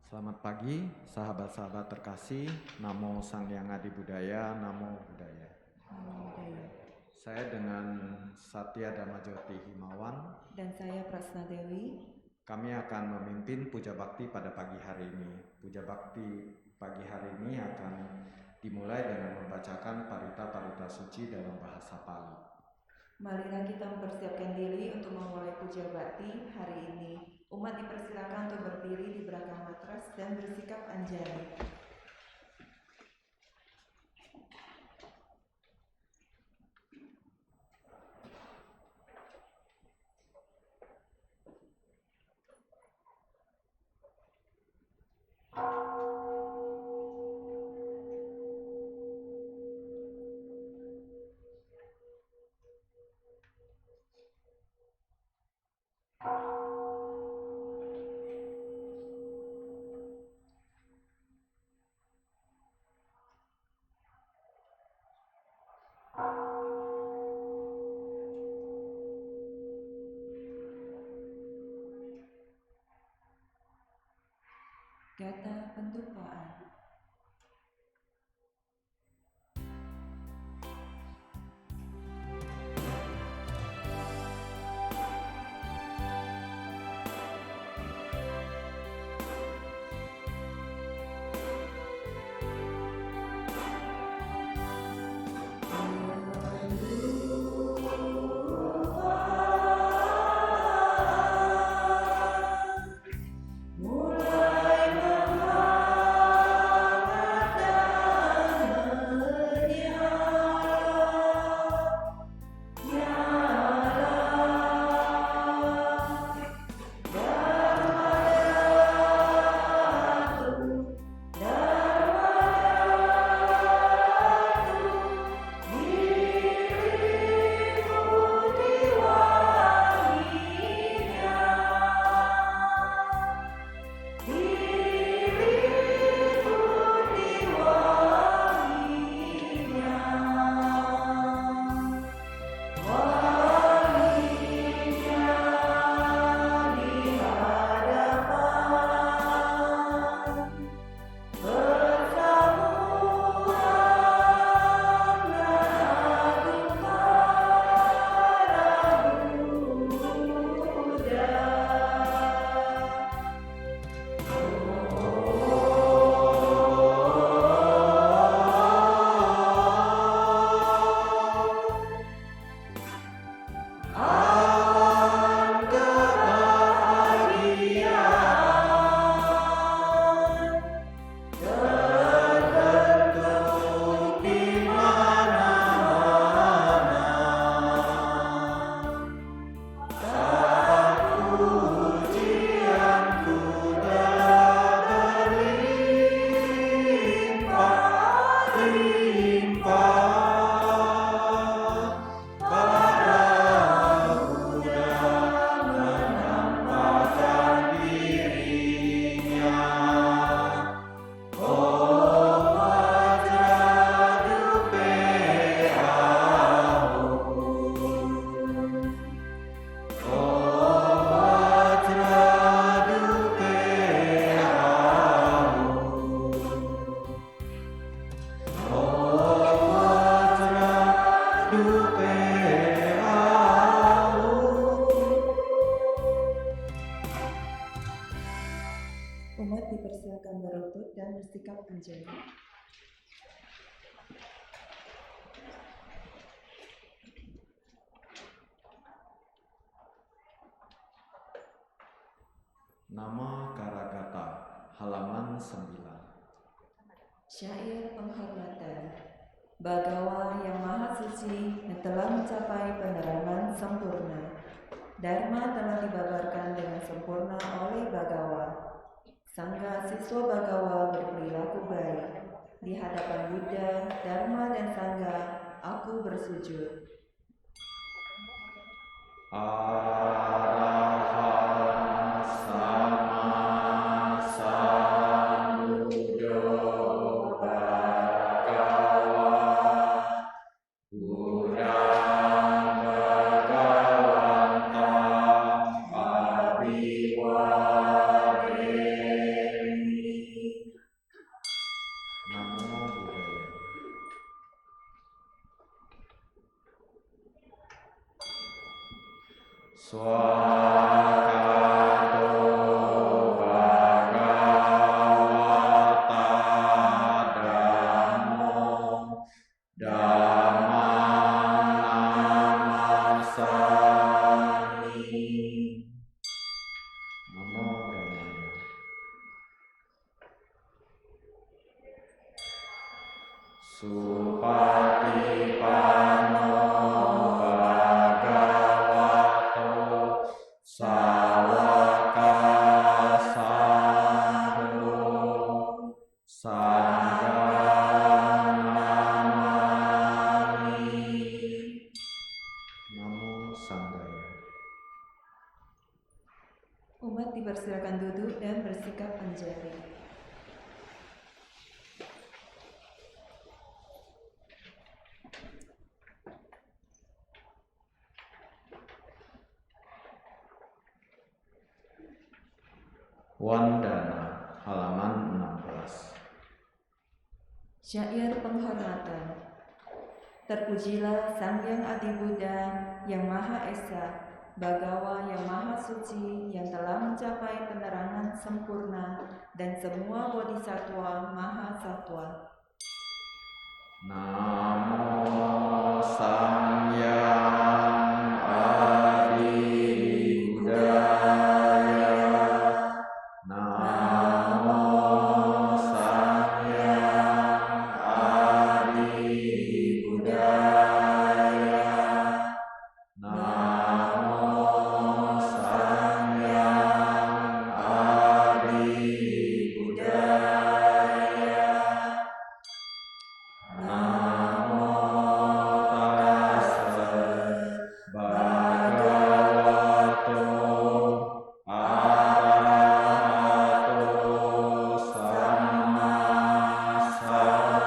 Selamat pagi, sahabat-sahabat terkasih. Namo Sang Hyang Adi Budaya, Namo Buddhaya. Saya dengan Satya Damajoti Himawan dan saya Prasna Dewi. Kami akan memimpin puja bakti pada pagi hari ini. Puja bakti pagi hari ini akan dimulai dengan membacakan parita-parita suci dalam bahasa Pali. Marilah kita mempersiapkan diri untuk memulai puja bakti hari ini. Umat dipersilakan untuk berdiri di belakang matras dan bersikap anjali. Kata pendupaan. Umat dipersilakan berlutut dan bersikap anjali. Nama Karagata, halaman 9. Syair penghormatan. Bagawa yang maha suci yang telah mencapai penerangan sempurna. Dharma telah dibabarkan dengan sempurna oleh Bagawa. Sangga siswa Bagawa berperilaku baik. Di hadapan Buddha, Dharma dan Sangga, aku bersujud. Arahant sama sambuddho bhagava Buddhang bhagavantam abhiwademi Swakato Bhagavata Dhammo Dhammam Namasami. Namo Buddhaya. Supatipanno Bhagavato Sawaka Sangho Sangham Namami. Namo Sanghaya. Umat dipersilakan duduk dan bersikap anjali. Wandana, halaman 16. Syair penghormatan. Terpujilah Sang Hyang Adi Buddha yang Maha Esa, Bagawa yang Maha Suci, yang telah mencapai penerangan sempurna, dan semua bodhisattva Maha Sattva. Namo Sang Hyang Adi Buddhaya. Namo Sang Hyang Adi Buddhaya. Namo Sang Hyang Adi Buddhaya. Namo tassa bhagavato arahato samma sambuddhassa.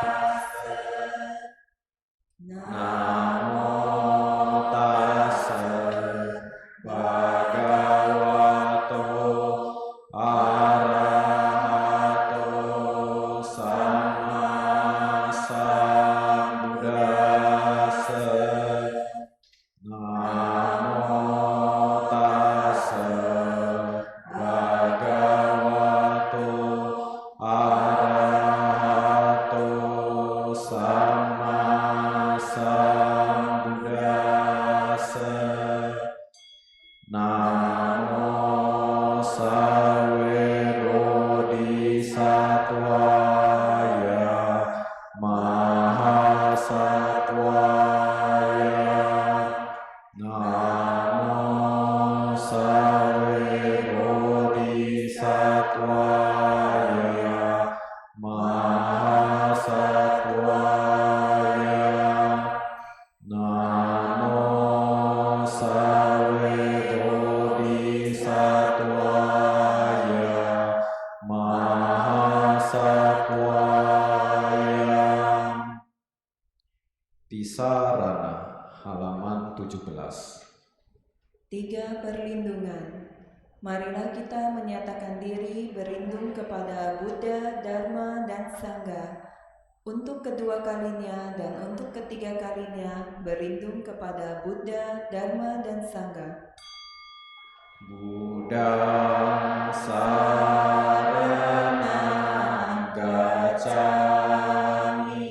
Namo tassa bhagavato arahato samma sambuddhassa. Namo tassa bhagavato arahato samma sambuddhassa. Namo Sawero Bodhisattvaya Mahasattwaya. Namo Sawero Bodhisattvaya Mahasattwaya. Namo Sawero Bodhisattvaya Mahasattwaya. Tisarana, halaman 17. 3 perlindungan. Marilah kita menyatakan diri berlindung kepada Buddha, Dharma, dan Sangha. Untuk kedua kalinya dan untuk ketiga kalinya berlindung kepada Buddha, Dharma, dan Sangha. Buddhang saranang gacchami,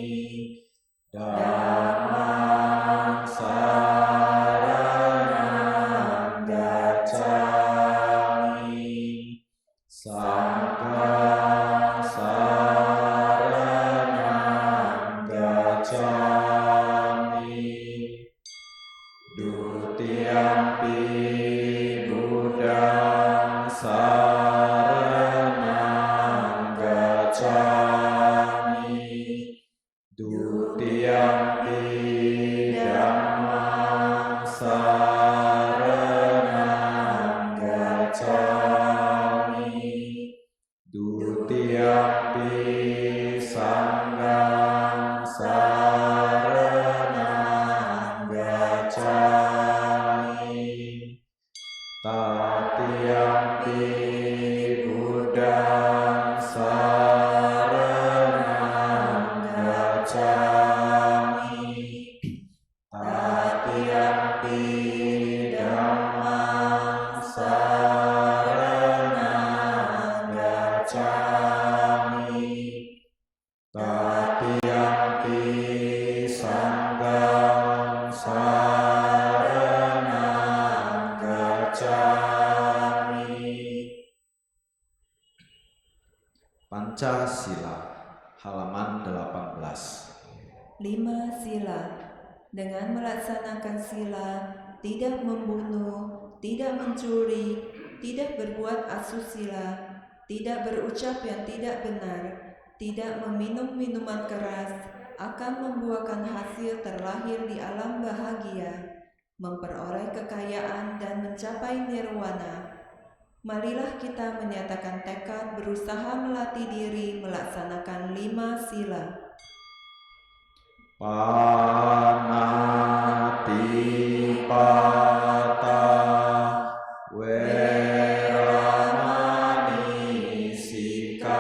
Dhammang saranang gacchami, Sanghang saranang gacchami. Dutiyampi Buddhang saranang gacchami, Dutiyampi Dhammang saranang gacchami, Dutiyampi Sanghang saranang gacchami, Tatiyampi Buddhang saranang gacchami, 5 sila. Dengan melaksanakan sila, tidak membunuh, tidak mencuri, tidak berbuat asusila, tidak berucap yang tidak benar, tidak meminum minuman keras, akan membuahkan hasil terlahir di alam bahagia, memperoleh kekayaan dan mencapai nirwana. Marilah kita menyatakan tekad berusaha melatih diri melaksanakan 5 sila. Panatipata Weramani Sikapada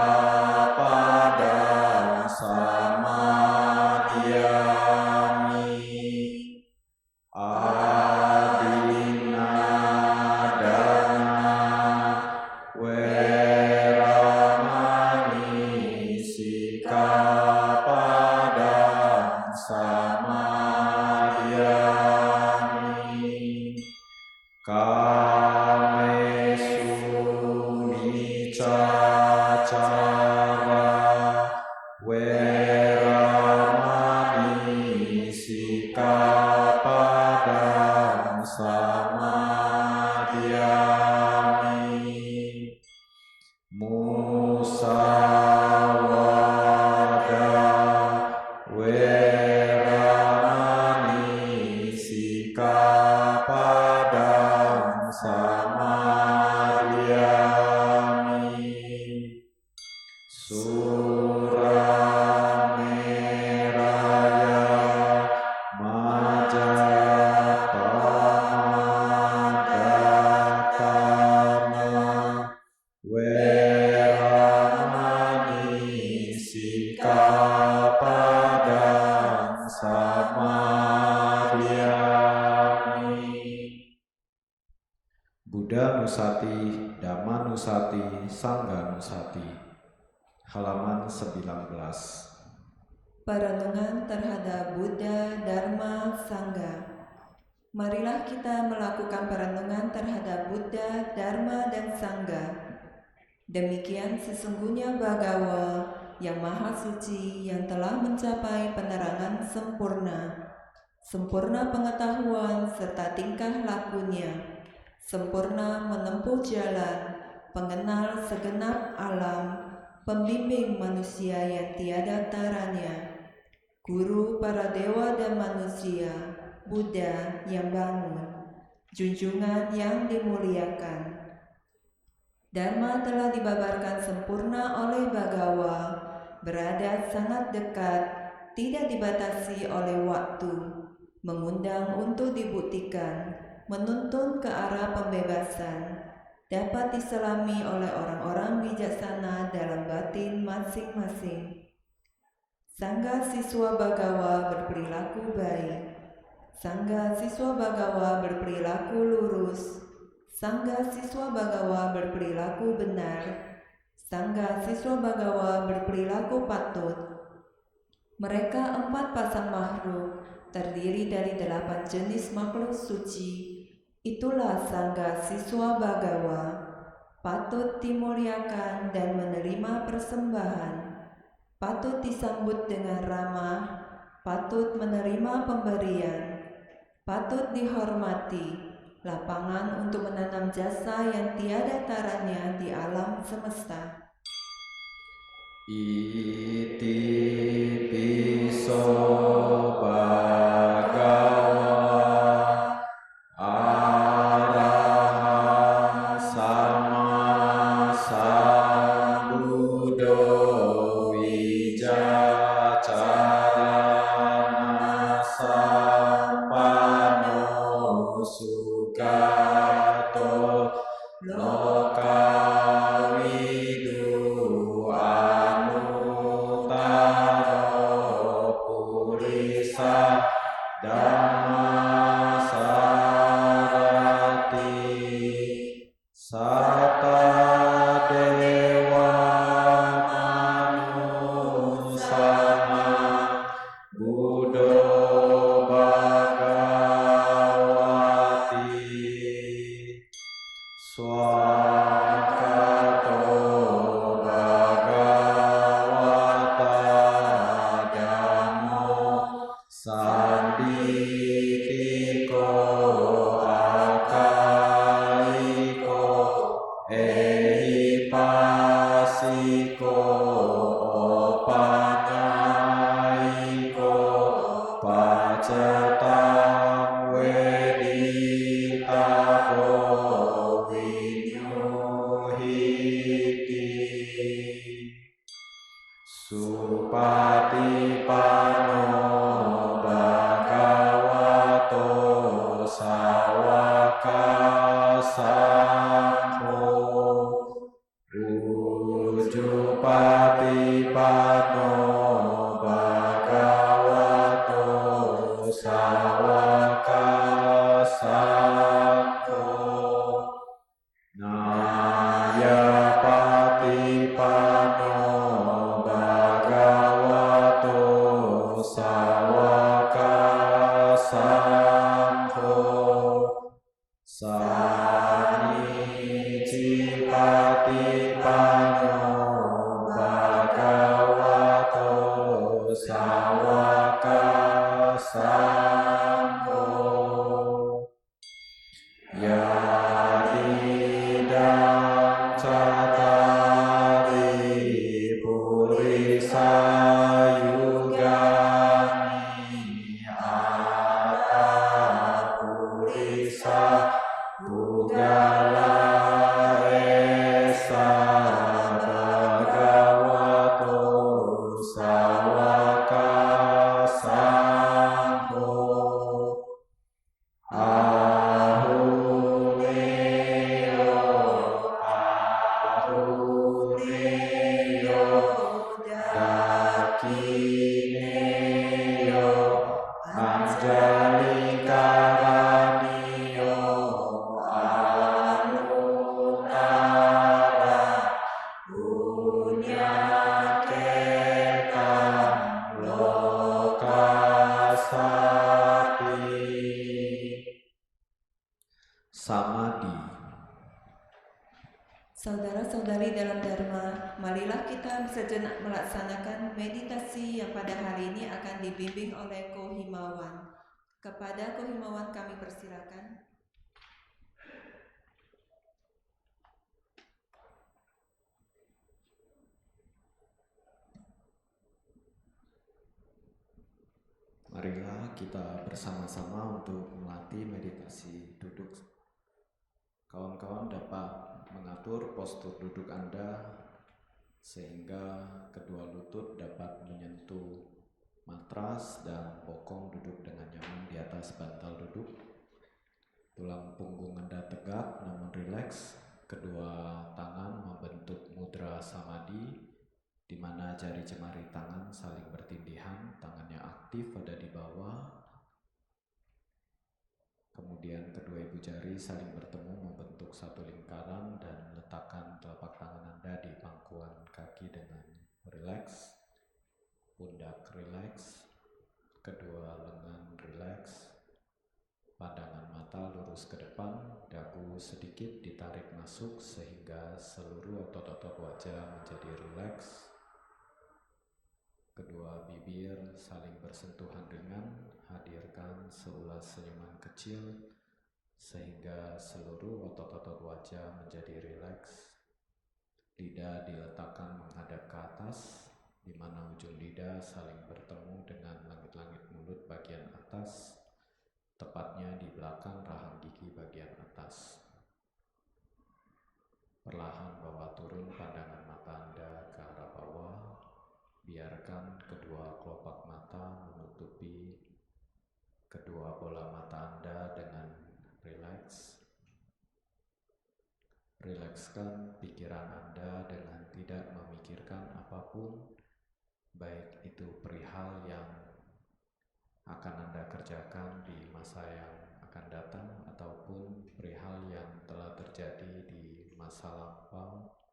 Samadhyami Adinadana Weramani Sikapada Samadhyami Kamesu Micacara Weramani Sikapada Samadhyami Musawada Weramani Sikapada Samadhyami Surameraya Majapamadakana Weramani Sikapada Samadhyami Buddha Nusati, Dhamma Nusati, Sangha Nusati. Halaman 19. Perenungan terhadap Buddha, Dharma, Sangha. Marilah kita melakukan perenungan terhadap Buddha, Dharma, dan Sangha. Demikian sesungguhnya Bhagawa yang Maha Suci yang telah mencapai penerangan sempurna, sempurna pengetahuan serta tingkah lakunya, sempurna menempuh jalan, pengenal segenap alam, pembimbing manusia yang tiada taranya, guru para dewa dan manusia, Buddha yang bangun, junjungan yang dimuliakan. Dharma telah dibabarkan sempurna oleh Bhagawa, berada sangat dekat, tidak dibatasi oleh waktu, mengundang untuk dibuktikan, menuntun ke arah pembebasan, dapat diselami oleh orang-orang bijaksana dalam batin masing-masing. Sangga siswa Bhagawa berperilaku baik. Sangga siswa Bhagawa berperilaku lurus. Sangga siswa Bhagawa berperilaku benar. Sangga siswa Bhagawa berperilaku patut. Mereka 4 pasang makhluk, terdiri dari 8 jenis makhluk suci. Itulah sangga siswa Bhagawa, patut dimuliakan dan menerima persembahan, patut disambut dengan ramah, patut menerima pemberian, patut dihormati, lapangan untuk menanam jasa yang tiada taranya di alam semesta. Iti piso Bhagawa Arahant Sama Sambuddho Wijacarana Sampano Sugato Lokawidu Anutaro Sanditiko akaliko ehipasiko opanaiko pacetang weditabo winyuhiti Supatipano bhagavato sawaka sangho Ujupatipano bhagavato sawaka sangho Nayapatipano bhagavato sawaka sangho Sanicipatipano bhagavato sawaka sangho Yadidang catari purisa yugani ata purisa pugala esa bhagavato sawaka sangho Dakineyo Anjalikaraniyo Anunara Punyaketan Lokasati Samadhi. Saudara-saudari dalam Dharma, marilah kita sejenak melaksanakan meditasi yang pada hari ini akan dibimbing oleh Ko Himawan. Kepada Ko Himawan kami persilakan. Marilah kita bersama-sama untuk melatih meditasi duduk. Kawan-kawan dapat mengatur postur duduk Anda sehingga kedua lutut dapat menyentuh matras dan bokong duduk dengan nyaman di atas bantal duduk. Tulang punggung Anda tegak namun rileks. Kedua tangan membentuk mudra samadhi di mana jari jemari tangan saling bertindihan, tangannya aktif ada di bawah. Kemudian kedua ibu jari saling bertemu membentuk satu lingkaran dan letakkan telapak tangan Anda di pangkuan kaki dengan rileks. Pundak rileks, kedua lengan rileks, pandangan mata lurus ke depan, dagu sedikit ditarik masuk sehingga seluruh otot-otot wajah menjadi rileks. Kedua bibir saling bersentuhan ringan, hadirkan seulas senyuman kecil sehingga seluruh otot-otot wajah menjadi rileks. Lidah diletakkan menghadap ke atas, di mana ujung lidah saling bertemu dengan langit-langit mulut bagian atas, tepatnya di belakang rahang gigi bagian atas. Perlahan bawa turun pandangan mata Anda ke arah bawah. Biarkan kedua kelopak mata menutupi kedua bola mata Anda dengan rileks. Rilekskan pikiran Anda dengan tidak memikirkan apapun, baik itu perihal yang akan Anda kerjakan di masa yang akan datang ataupun perihal yang telah terjadi di masa lampau.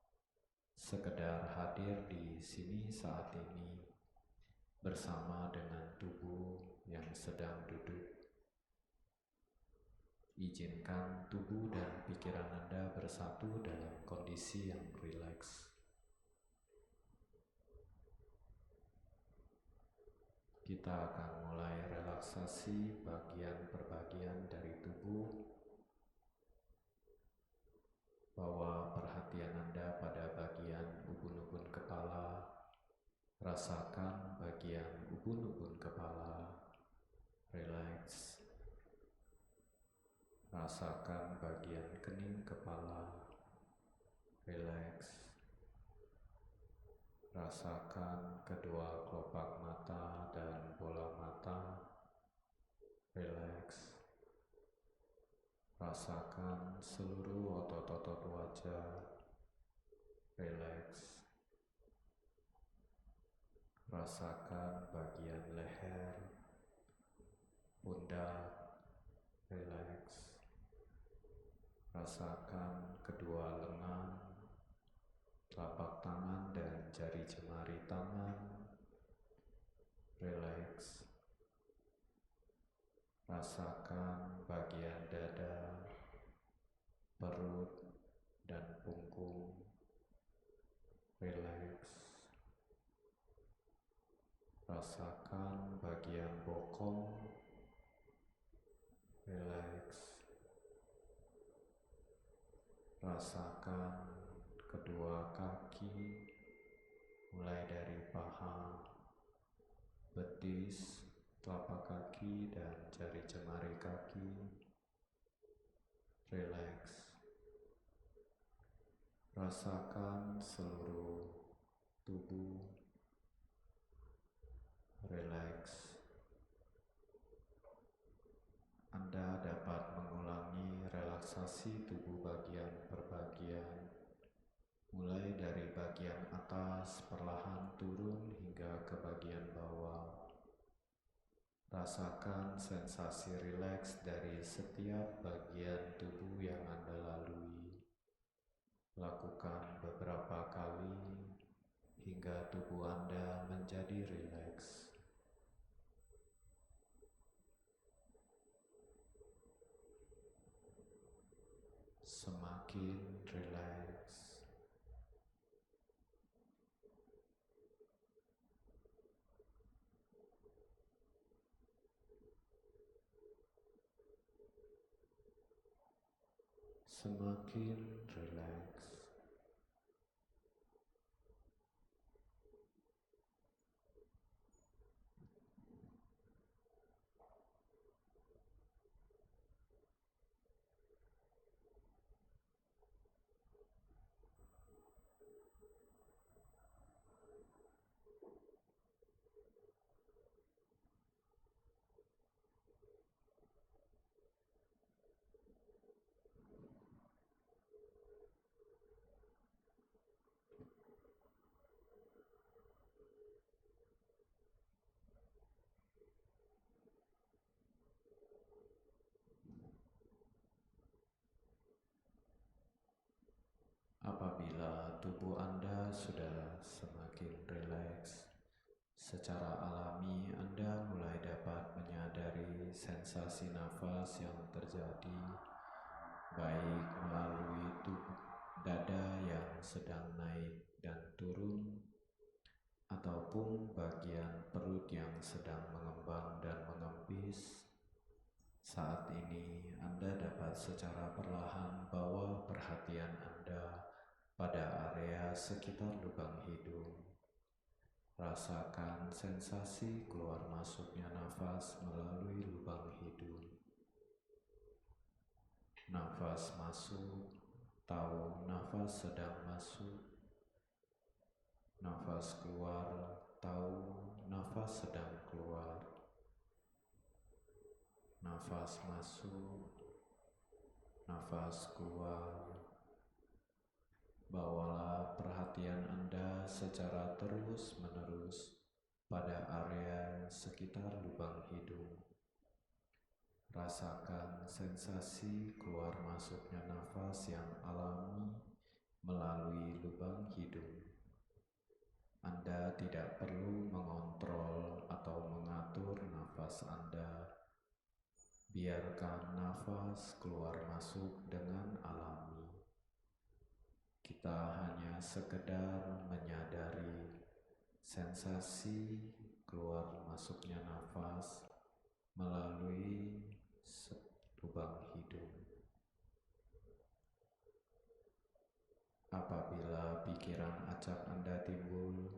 Sekedar hadir di sini saat ini bersama dengan tubuh yang sedang duduk. Izinkan tubuh dan pikiran Anda bersatu dalam kondisi yang rileks. Kita akan mulai relaksasi bagian per bagian dari tubuh. Bawa perhatian Anda pada bagian ubun-ubun kepala. Rasakan bagian ubun-ubun kepala. Rileks. Rasakan bagian kening kepala. Rileks. Rasakan kedua kelopak mata dan bola mata. Rileks. Rasakan seluruh otot-otot wajah. Rileks. Rasakan bagian leher, pundak. Rileks. Rasakan kedua lengan, telapak tangan dan jari jemari tangan. Rileks. Rasakan bagian dada, perut, dan punggung. Rileks. Rasakan bagian bokong. Rileks. Rasakan kedua kaki, mulai dari paha, betis, telapak kaki, dan jari jemari kaki. Rileks. Rasakan seluruh tubuh. Rileks. Anda dapat mengulangi relaksasi tubuh bagian per bagian, mulai dari bagian atas perlahan turun hingga ke bagian bawah. Rasakan sensasi rileks dari setiap bagian tubuh yang Anda lalui. Lakukan beberapa kali hingga tubuh Anda menjadi rileks. Semakin rileks. Semakin rileks. Apabila tubuh Anda sudah semakin rileks, secara alami Anda mulai dapat menyadari sensasi nafas yang terjadi, baik melalui tubuh dada yang sedang naik dan turun, ataupun bagian perut yang sedang mengembang dan mengempis. Saat ini Anda dapat secara perlahan bawa perhatian Anda pada area sekitar lubang hidung. Rasakan sensasi keluar masuknya nafas melalui lubang hidung. Nafas masuk, tahu nafas sedang masuk. Nafas keluar, tahu nafas sedang keluar. Nafas masuk, nafas keluar. Bawalah perhatian Anda secara terus-menerus pada area sekitar lubang hidung. Rasakan sensasi keluar masuknya nafas yang alami melalui lubang hidung. Anda tidak perlu mengontrol atau mengatur nafas Anda. Biarkan nafas keluar masuk dengan alami. Kita hanya sekedar menyadari sensasi keluar masuknya melalui lubang hidung. Apabila pikiran acak Anda timbul,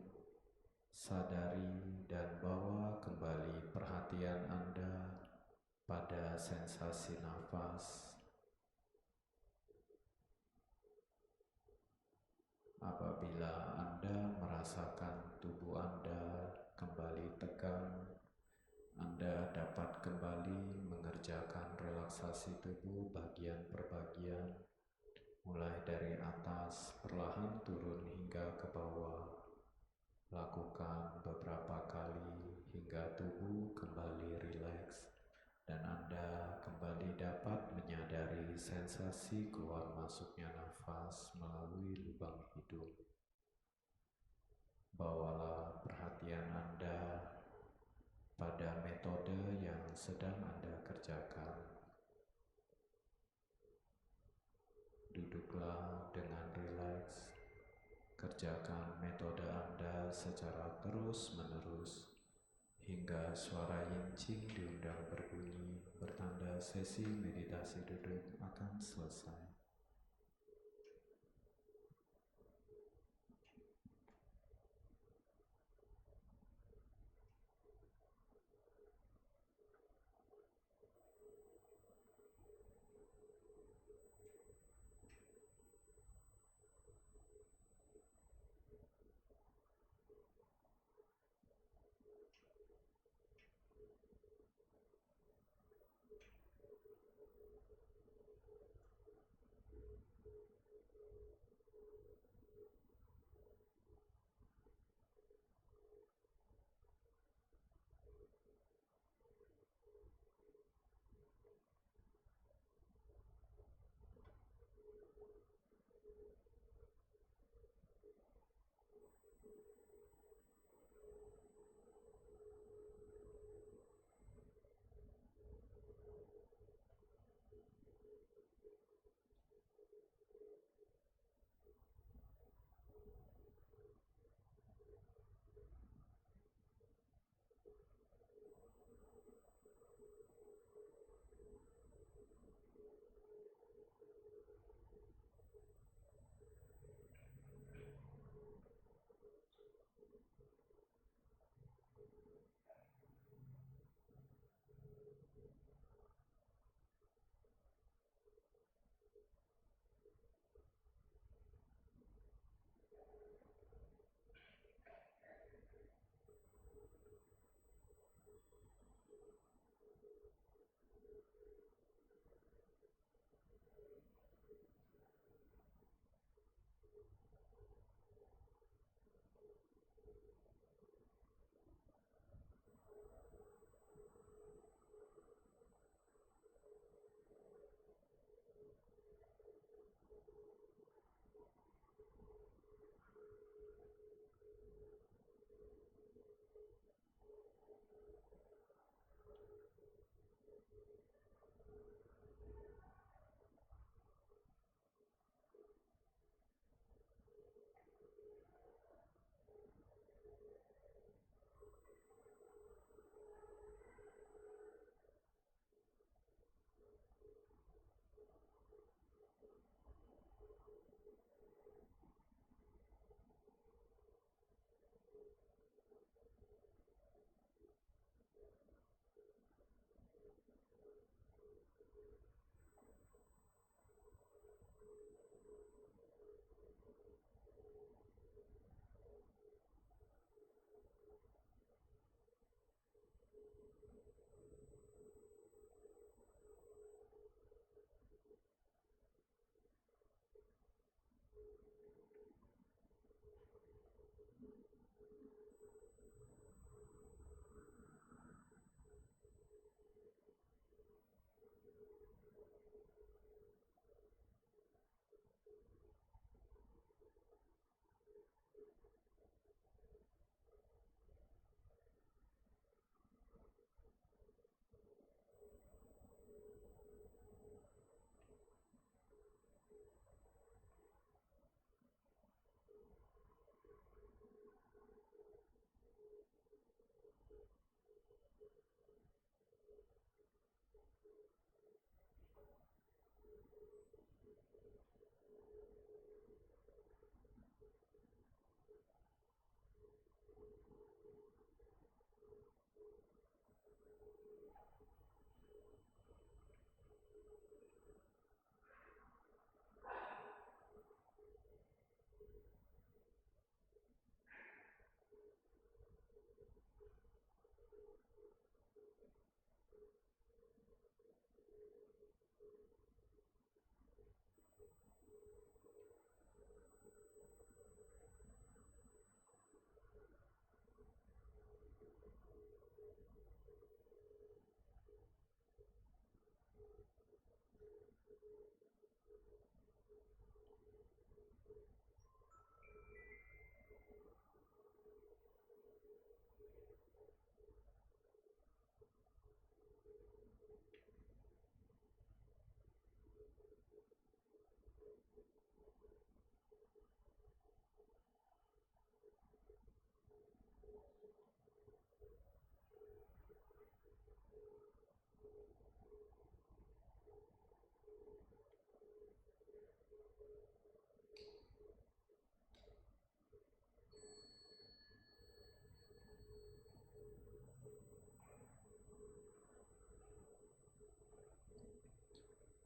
sadari dan bawa kembali perhatian Anda pada sensasi nafas. Apabila Anda merasakan tubuh Anda kembali tegang, Anda dapat kembali mengerjakan relaksasi tubuh bagian per bagian, mulai dari atas perlahan turun hingga ke bawah. Lakukan beberapa kali hingga tubuh kembali rileks dan Anda kembali dapat menyadari sensasi keluar masuknya nafas melalui lubang hidung. Bawalah perhatian Anda pada metode yang sedang Anda kerjakan. Duduklah dengan rileks. Kerjakan metode Anda secara terus-menerus hingga suara yincing diundang berbunyi, bertanda sesi meditasi duduk akan selesai.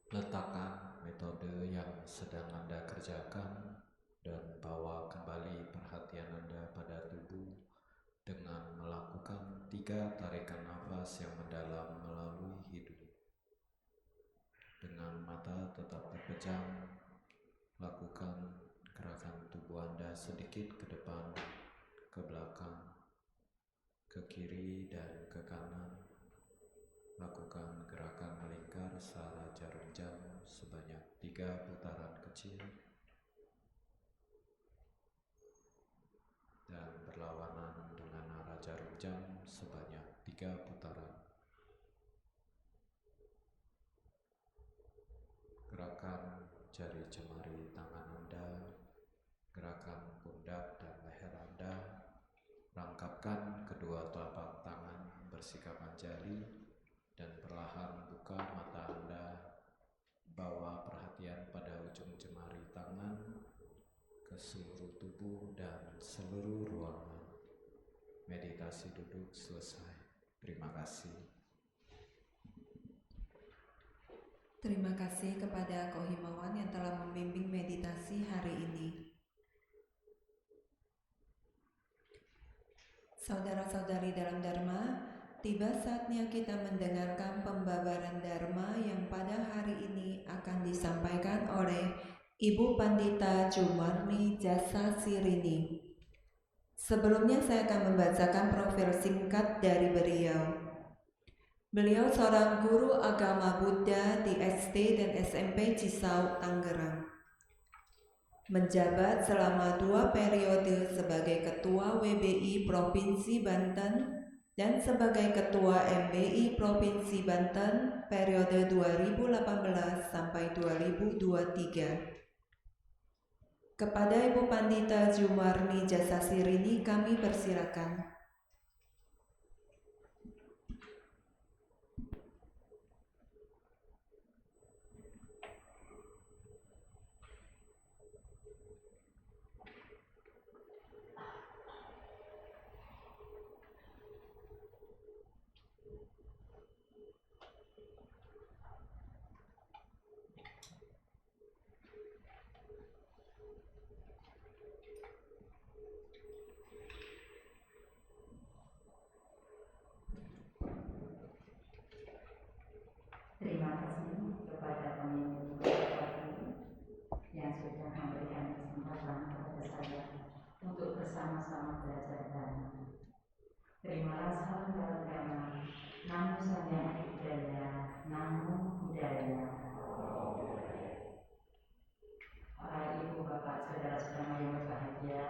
Letakkan metode yang sedang Anda kerjakan dan bawa kembali perhatian Anda pada tubuh dengan melakukan 3 tarikan nafas yang mendalam melalui hidung. Dengan mata tetap terpejam, lakukan gerakan tubuh Anda sedikit ke depan, ke belakang, ke kiri dan ke kanan. Lakukan gerakan melingkar searah jarum jam sebanyak 3 putaran kecil dan berlawanan dengan arah jarum jam sebanyak 3 putaran. Gerakan jari jemari tangan Anda, gerakan pundak dan leher Anda. Rangkapkan kedua telapak tangan bersikapan jari dan perlahan buka mata Anda. Bawa perhatian pada ujung jemari tangan ke seluruh tubuh dan seluruh ruangan. Meditasi duduk selesai. Terima kasih. Terima kasih kepada Kohimawan yang telah membimbing meditasi hari ini. Saudara-saudari dalam Dharma, tiba saatnya kita mendengarkan pembabaran Dharma yang pada hari ini akan disampaikan oleh Ibu Pandita Jumarni Jasa Sirini. Sebelumnya saya akan membacakan profil singkat dari beliau. Beliau seorang guru agama Buddha di SD dan SMP Cisauk, Tangerang. Menjabat selama 2 periode sebagai Ketua WBI Provinsi Banten dan sebagai Ketua MBI Provinsi Banten periode 2018 sampai 2023. Kepada Ibu Pandita Jumarni Jasa Sirini kami persilakan. Terima kasih kepada pemimpin yang sudah memberikan kesempatan kepada saya untuk bersama-sama belajar Dharma. Terimalah salam dalam Dharma, Namo Sampurna Budaya, Namo Buddhaya. Para ibu, bapak, saudara-saudara yang berbahagia,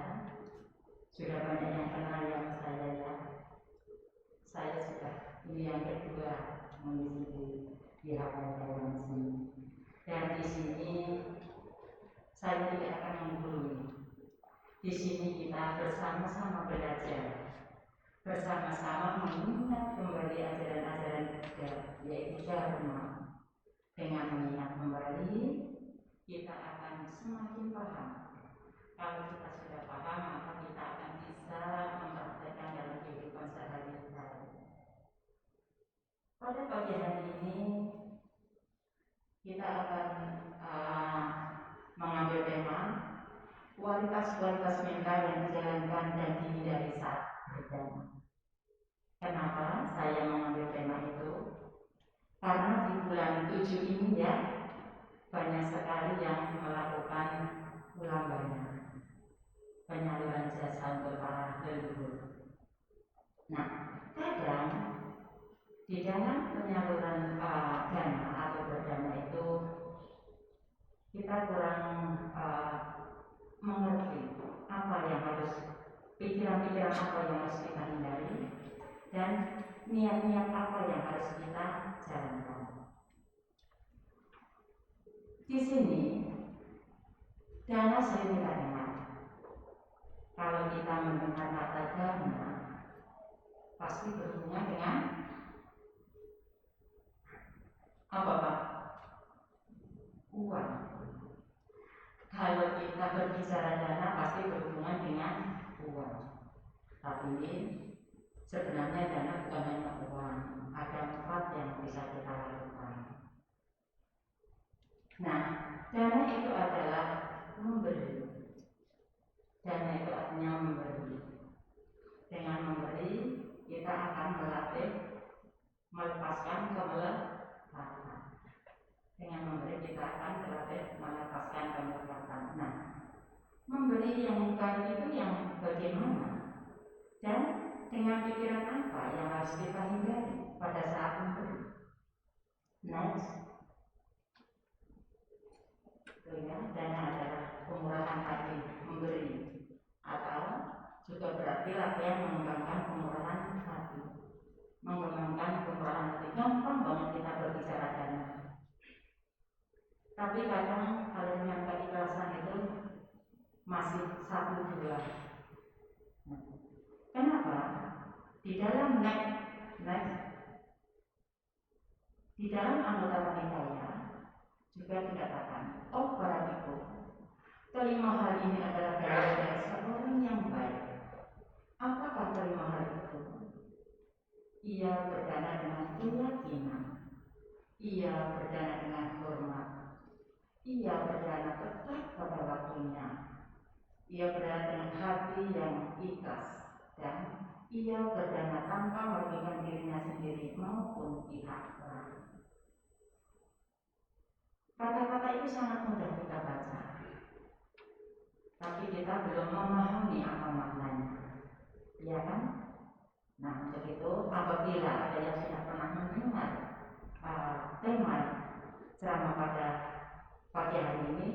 sudah banyak yang kenal yang saya ya. Saya sudah ini yang kedua mengisi di HPL sini. Dan di sini saya tidak akan menggurui. Di sini kita bersama-sama belajar, bersama-sama mengingat kembali ajaran-ajaran Buddha, yaitu Dharma. Dengan mengingat kembali, kita akan semakin paham. Kalau kita sudah paham, maka kita akan bisa mempraktekkan dalam kehidupan sehari-hari. Pada pagi hari ini kita akan mengambil tema kualitas-kualitas mental yang dijalankan dan dihindari saat berdharma. Kenapa saya mengambil tema itu? Karena di bulan 7 ini ya banyak sekali yang melakukan ulangan penyaluran jasa untuk para leluhur. Nah, kadang di dalam penyaluran dana atau berdana itu kita kurang mengerti apa yang harus, pikiran-pikiran apa yang harus kita hindari, dan niat-niat apa yang harus kita jalankan. Di sini dana sering kita dengar. Kalau kita mendengar kata dana, pasti berhubungan dengan apa Pak? Uang. Kalau kita berbicara dana, pasti berhubungan dengan uang. Tapi sebenarnya dana bukan hanya uang, ada empat yang bisa kita lakukan. Nah, dana itu adalah memberi. Dana itu artinya memberi. Dengan memberi, kita akan melatih, melepaskan kemelekatan. Dengan memberi, kita akan melatih, melepaskan kemelekatan. Nah, memberi yang baik itu yang bagaimana? Dan dengan pikiran apa yang harus kita hindari pada saat memberi? Next. Dana adalah pemurahan hati, memberi, atau juga berarti latihan mengembangkan pemurahan hati. Mengembangkan pemurahan hati, gampang banget kita berbicara dana. Tapi kadang kalau dengan keikhlasan itu masih 1-2. Kenapa? Di dalam di dalam anggota panitia juga dikatakan, oh barang itu kelima hal ini adalah dari seorang yang baik. Apakah kelima hal itu? Ia berdana dengan keyakinan, ia berdana dengan hormat, ia berdana tepat pada waktunya, ia berdana dengan hati yang ikhlas, dan ia berdana tanpa merugikan dirinya sendiri maupun pihak lain. Kata-kata itu sangat mudah kita baca, tapi kita belum memahami apa maknanya, ya kan? Nah, untuk itu apabila ada yang sudah pernah mendengar tema ceramah pada pagi hari ini,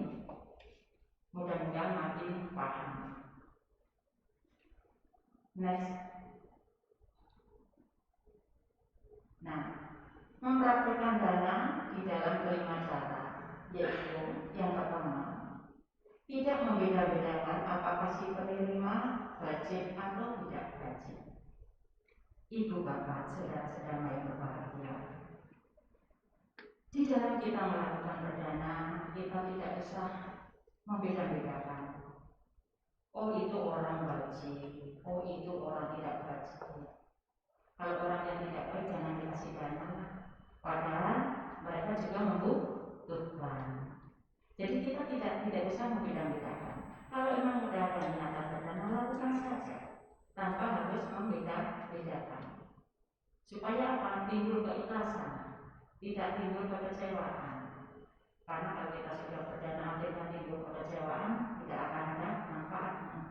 mudah-mudahan makin paham. Next. Nah, mempraktikkan dana di dalam kelima cara, yaitu yang pertama, tidak membeda-bedakan apakah si penerima wajib atau tidak wajib. Ibu bapak, saudara-saudara yang berbahagia, di dalam kita melakukan berdana, kita tidak bisa membeda-bedakan. Oh itu orang wajib, oh itu orang tidak wajib. Kalau orang yang tidak baik jangan dikasih dana, padahal mereka juga membutuhkan. Jadi kita tidak usah membeda-bedakan. Kalau memang sudah ada niatan berdana, lakukan saja tanpa harus membeda-bedakan. Supaya apa? Timbul keikhlasan, tidak timbul kekecewaan. Karena kalau kita sudah berdana akhirnya timbul kekecewaan, tidak akan ada manfaatnya.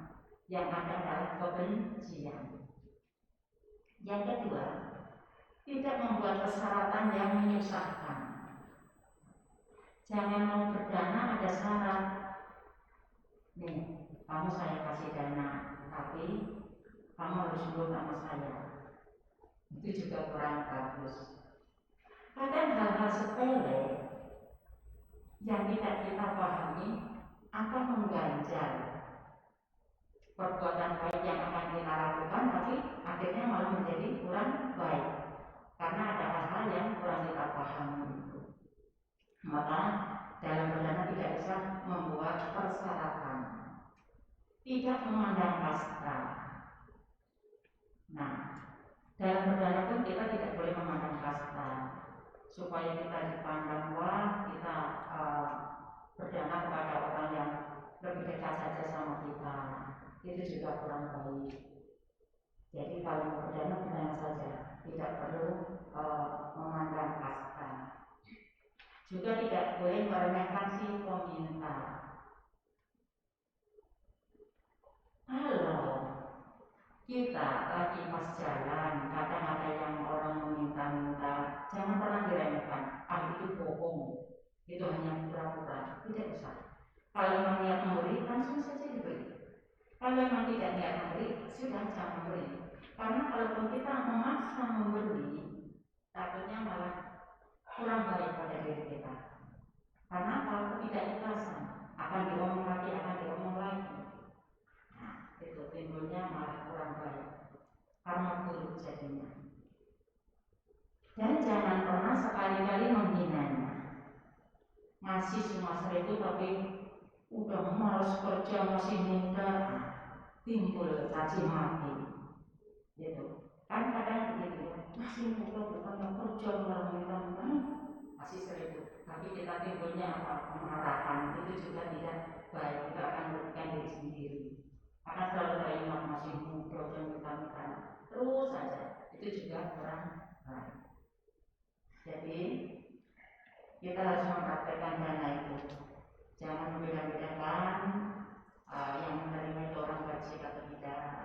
Yang ada adalah kebencian. Yang kedua, tidak membuat persyaratan yang menyusahkan. Jangan mau berdana ada syarat. Nih, kamu saya kasih dana, tapi kamu harus dulu sama saya. Itu juga kurang bagus. Kadang hal-hal sepele yang tidak kita pahami akan mengganjal perbuatan baik yang akan kita lakukan, tapi akhirnya malah menjadi kurang baik karena ada hal-hal yang kurang kita pahami. Maka dalam berdana tidak bisa membuat persyaratan, tidak memandang kasta. Nah, dalam berdana pun kita tidak boleh memandang kasta, supaya kita dipandang wah kita berdana kepada orang yang lebih dekat saja sama kita. Itu juga kurang baik. Jadi kalau mau berdana saja, tidak perlu memandang kasta. Juga tidak boleh meremehkan si peminta. Kalau kita lagi pas jalan, kadang ada yang orang meminta-minta, jangan pernah diremehkan. Ah itu bohong, itu hanya pura-pura. Tidak usah. sekali-kali menghinanya. Ngasih cuma 1.000 tapi udah malas kerja, masih muda, timbul caci maki. Gitu. Kan kadang begitu ya, masih muda bukannya kerja malah minta-minta, masih 1.000. Tapi kita timbulnya apa? Kemarahan. Itu juga tidak baik, kita akan merugikan diri sendiri. Akan selalu teringat masih muda dan minta-minta terus saja. Itu juga kurang baik. Jadi kita harus mempraktekkan dana itu. Jangan membeda-bedakan yang menerima itu orang gaji atau tidak.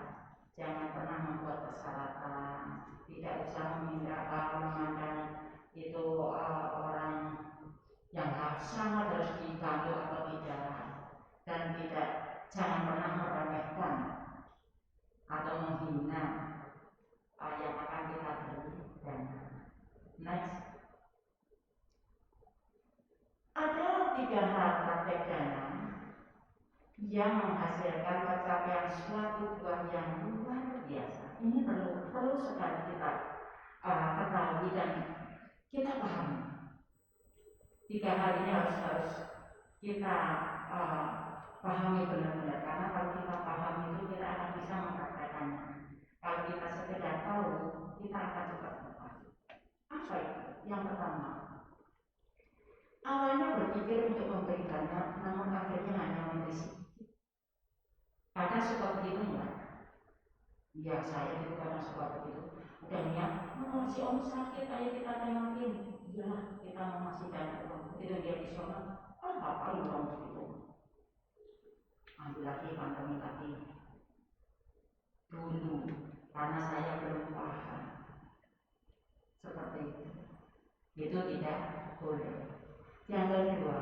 Jangan pernah membuat persyaratan. Tidak usah memandang itu orang yang sangat harus dibantu atau tidak. Dan jangan pernah meremehkan atau menghina yang akan kita beri dana. Next. Ada 3 hal praktek dana yang menghasilkan pencapaian suatu buah yang luar biasa. Ini perlu sekali kita ketahui dan kita pahami. 3 hal ini harus kita pahami benar-benar, karena kalau kita pahami itu kita akan bisa mempraktekannya. Kalau kita sekedar tahu, kita akan cepat lupa. Apa itu? Yang pertama, awalnya berpikir untuk memberi banyak, namun akhirnya hanya memberi sedikit. Kadang suka begitu enggak? Ya, saya juga kadang suka begitu. Udah niat, si om sakit, ayo kita tengokin. Ya, kita mau ngasih banyak uang. Begitu dia disono, ngapain uang begitu? Ambil lagi kantong lagi. Dulu, karena saya belum paham. Seperti itu. Itu tidak boleh. Yang kedua,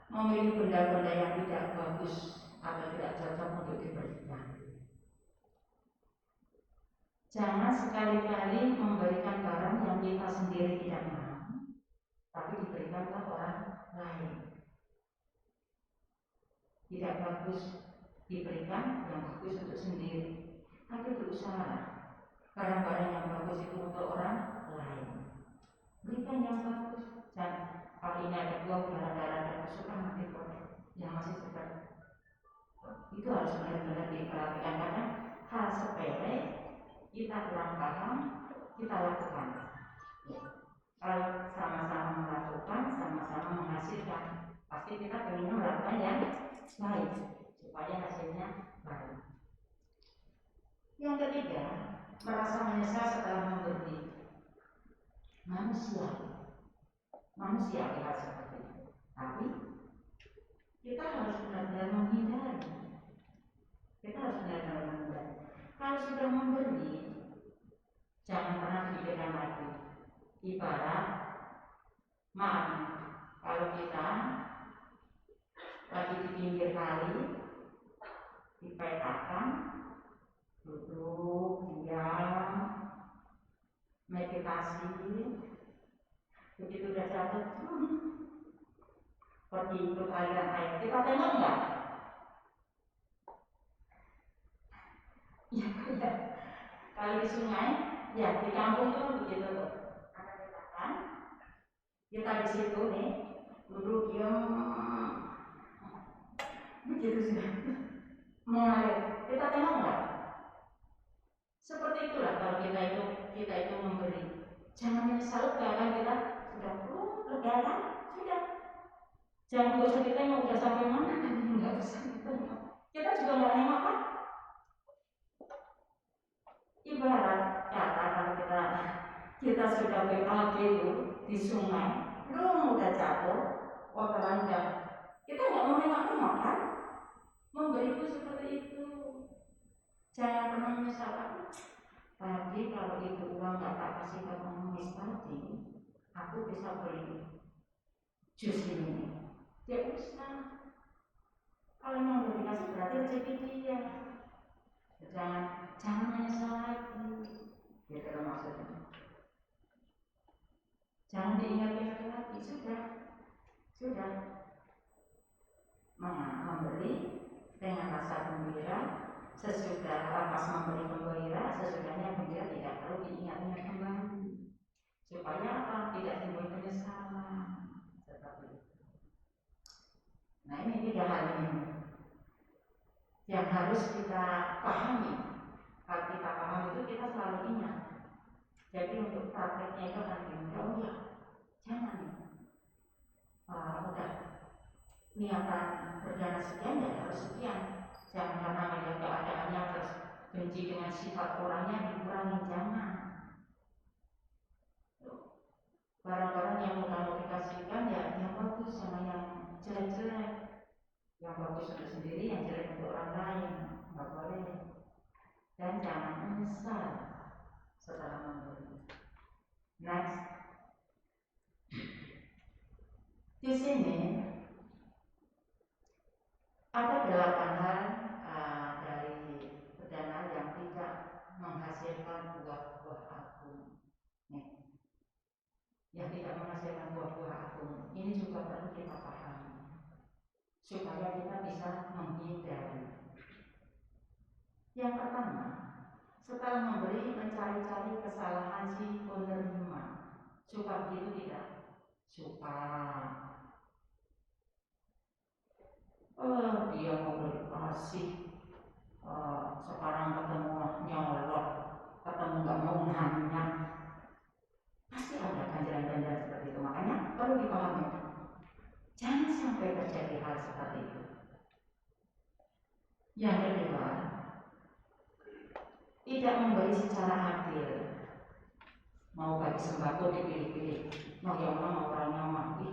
memilih benda-benda yang tidak bagus atau tidak cocok untuk diberikan. Jangan sekali-kali memberikan barang yang kita sendiri tidak mau, tapi diberikan ke orang lain. Tidak bagus diberikan, yang bagus untuk sendiri. Tapi berusaha barang-barang yang bagus itu untuk orang lain. Berikan yang bagus. Dan kalau ini ada buah darah-darah dan kesukaan nanti yang masih segar, itu harus benar-benar diperhatikan, karena hal sepele kita kurang paham, kita lakukan. Kalau sama-sama melakukan, sama-sama menghasilkan, pasti kita ingin melakukan yang baik supaya hasilnya baik. Yang ketiga, merasa menyesal setelah memberi. Manusia kita seperti itu. Tapi kita harus benar-benar menghindari. Kalau sudah memberi, jangan pernah dipikirkan lagi. Ibarat, maaf, kalau kita lagi di pinggir kali, dipetakan, duduk, diam, meditasi. Begitu udah jatuh, pergi ikut aliran air. Kita tengok enggak? Ya. Kalau di sungai, ya di kampung tuh begitu. Ada petakan, kita di situ nih, duduk diam, begitu sudah mengalir. Kita tengok enggak? Seperti itulah kalau kita itu memberi. Jangan menyesal kan kita sudah lega kan? Sudah. Jangan usah ditengok udah sampai mana kan? Enggak usah ditengok. Kita juga enggak nengok kan? Ibarat kata kalau kita sudah BAB itu di sungai, belum udah jatuh, telanjang. Kita enggak mau nengok kan? Memberi itu seperti itu. Jangan pernah menyesal. Tadi kalau itu uang nggak tak kasih ke pengemis tadi, aku bisa beli jus ini. Dia usah. Kalau mau udah dikasih berarti rezeki dia. Jangan menyesal lagi. Gitu loh maksudnya. Jangan diingat-ingat lagi. Sudah. Memberi dengan rasa gembira. Sesudah pas memberi gembira, sesudahnya gembira tidak perlu diingat-ingat kembali. Supaya apa? Tidak timbul penyesalan seperti itu. Nah, ini 3 hal ini yang harus kita pahami. Kalau kita paham itu kita selalu ingat. Jadi untuk prakteknya itu nanti oh ya, jangan udah niatan berdana sekian ya harus sekian. Jangan karena melihat keadaannya terus benci dengan sifat orangnya dikurangi, jangan. Barang-barang yang mau dikasihkan ya yang bagus, jangan yang jelek-jelek. Yang bagus untuk sendiri, yang jelek untuk orang lain, nggak boleh. Dan jangan menyesal setelah memberi. Next, di sini ada 8 hal dari perdana yang tidak menghasilkan buah-buah agung. Yang tidak menghasilkan buah-buah agung. Ini juga perlu kita pahami supaya kita bisa menghindari. Yang pertama, setelah memberi mencari-cari kesalahan si penerima. Suka begitu tidak? Suka. Dia mau kasih, sekarang ketemu nyolot, ketemu nggak mau nanya. Pasti ada ganjaran-ganjaran seperti itu. Makanya perlu dipahami. Jangan sampai terjadi hal seperti itu. Yang kedua, tidak memberi secara adil. Mau bagi sembako dipilih-pilih. Mau yang mana orangnya mati,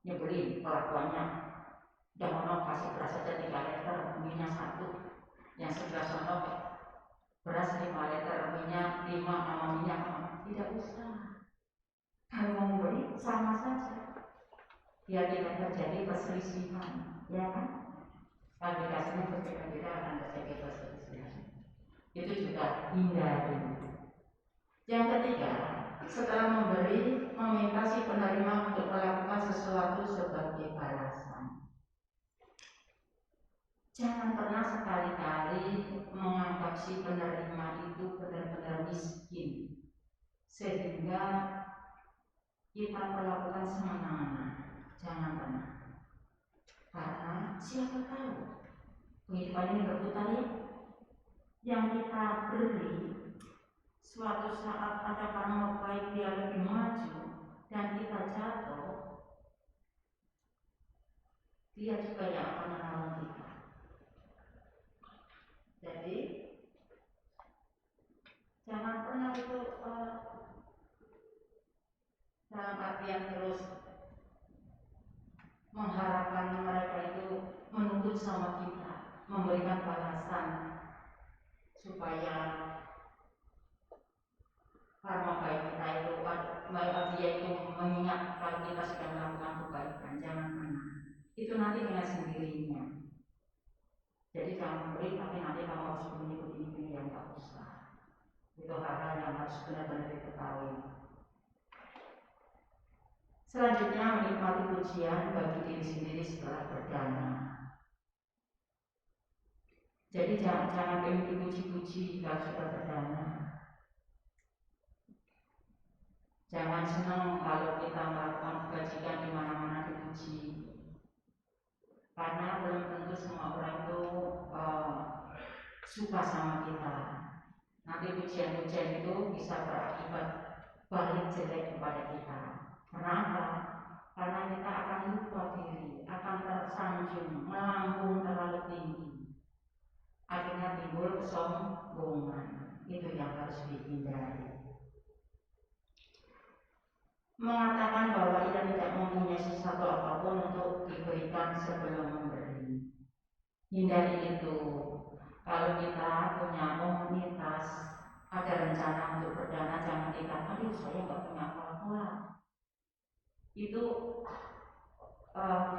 nyebelin kelakuannya. Yang mana kasih beras saja 3 liter, minyak 1. Yang sebelah sana beras 5 liter, minyak 5 sama minyak 6. Tidak usah. Kalau mau memberi sama saja. Biar tidak terjadi perselisihan, ya kan? Aplikasinya berbeda-beda akan terjadi perselisihan. Itu juga hindari. Yang ketiga, setelah memberi, meminta si penerima untuk melakukan sesuatu sebagai balasan. Jangan pernah sekali-kali menganggap si penerima itu benar-benar miskin, sehingga kita melakukan semena-mena. Jangan pernah. Karena siapa tahu kehidupan ini berputar ya. Yang kita beri suatu saat ada karma baik dia lebih maju dan kita jatuh, dia juga yang akan menolong kita. Jadi jangan pernah itu dalam artian terus mengharapkan mereka itu menuntut sama kita, memberikan balasan supaya karma baik kita itu, dia itu mengingat kalau kita sudah melakukan kebaikan. Jangan pernah. Itu nanti dengan sendirinya. Jadi jangan memberi tapi nanti kamu harus begini yang tak usah. Itu hal-hal yang harus benar-benar diketahui. Selanjutnya menikmati pujian bagi diri sendiri setelah berdana. Jadi jangan pengen dipuji-puji kalau sudah berdana. Jangan senang kalau kita melakukan kebajikan di mana-mana dipuji. Karena belum tentu semua orang itu suka sama kita. Nanti pujian-pujian itu bisa berakibat balik jelek kepada kita. Kenapa? Karena kita akan lupa diri, akan tersanjung, melambung terlalu tinggi. Akhirnya timbul kesombongan. Itu yang harus dihindari. Mengatakan bahwa ia tidak mempunyai sesuatu apapun untuk diberikan sebelum memberi. Hindari itu. Kalau kita punya komunitas, ada rencana untuk berdana, jangan dikatakan, aduh saya nggak punya apa-apa. Itu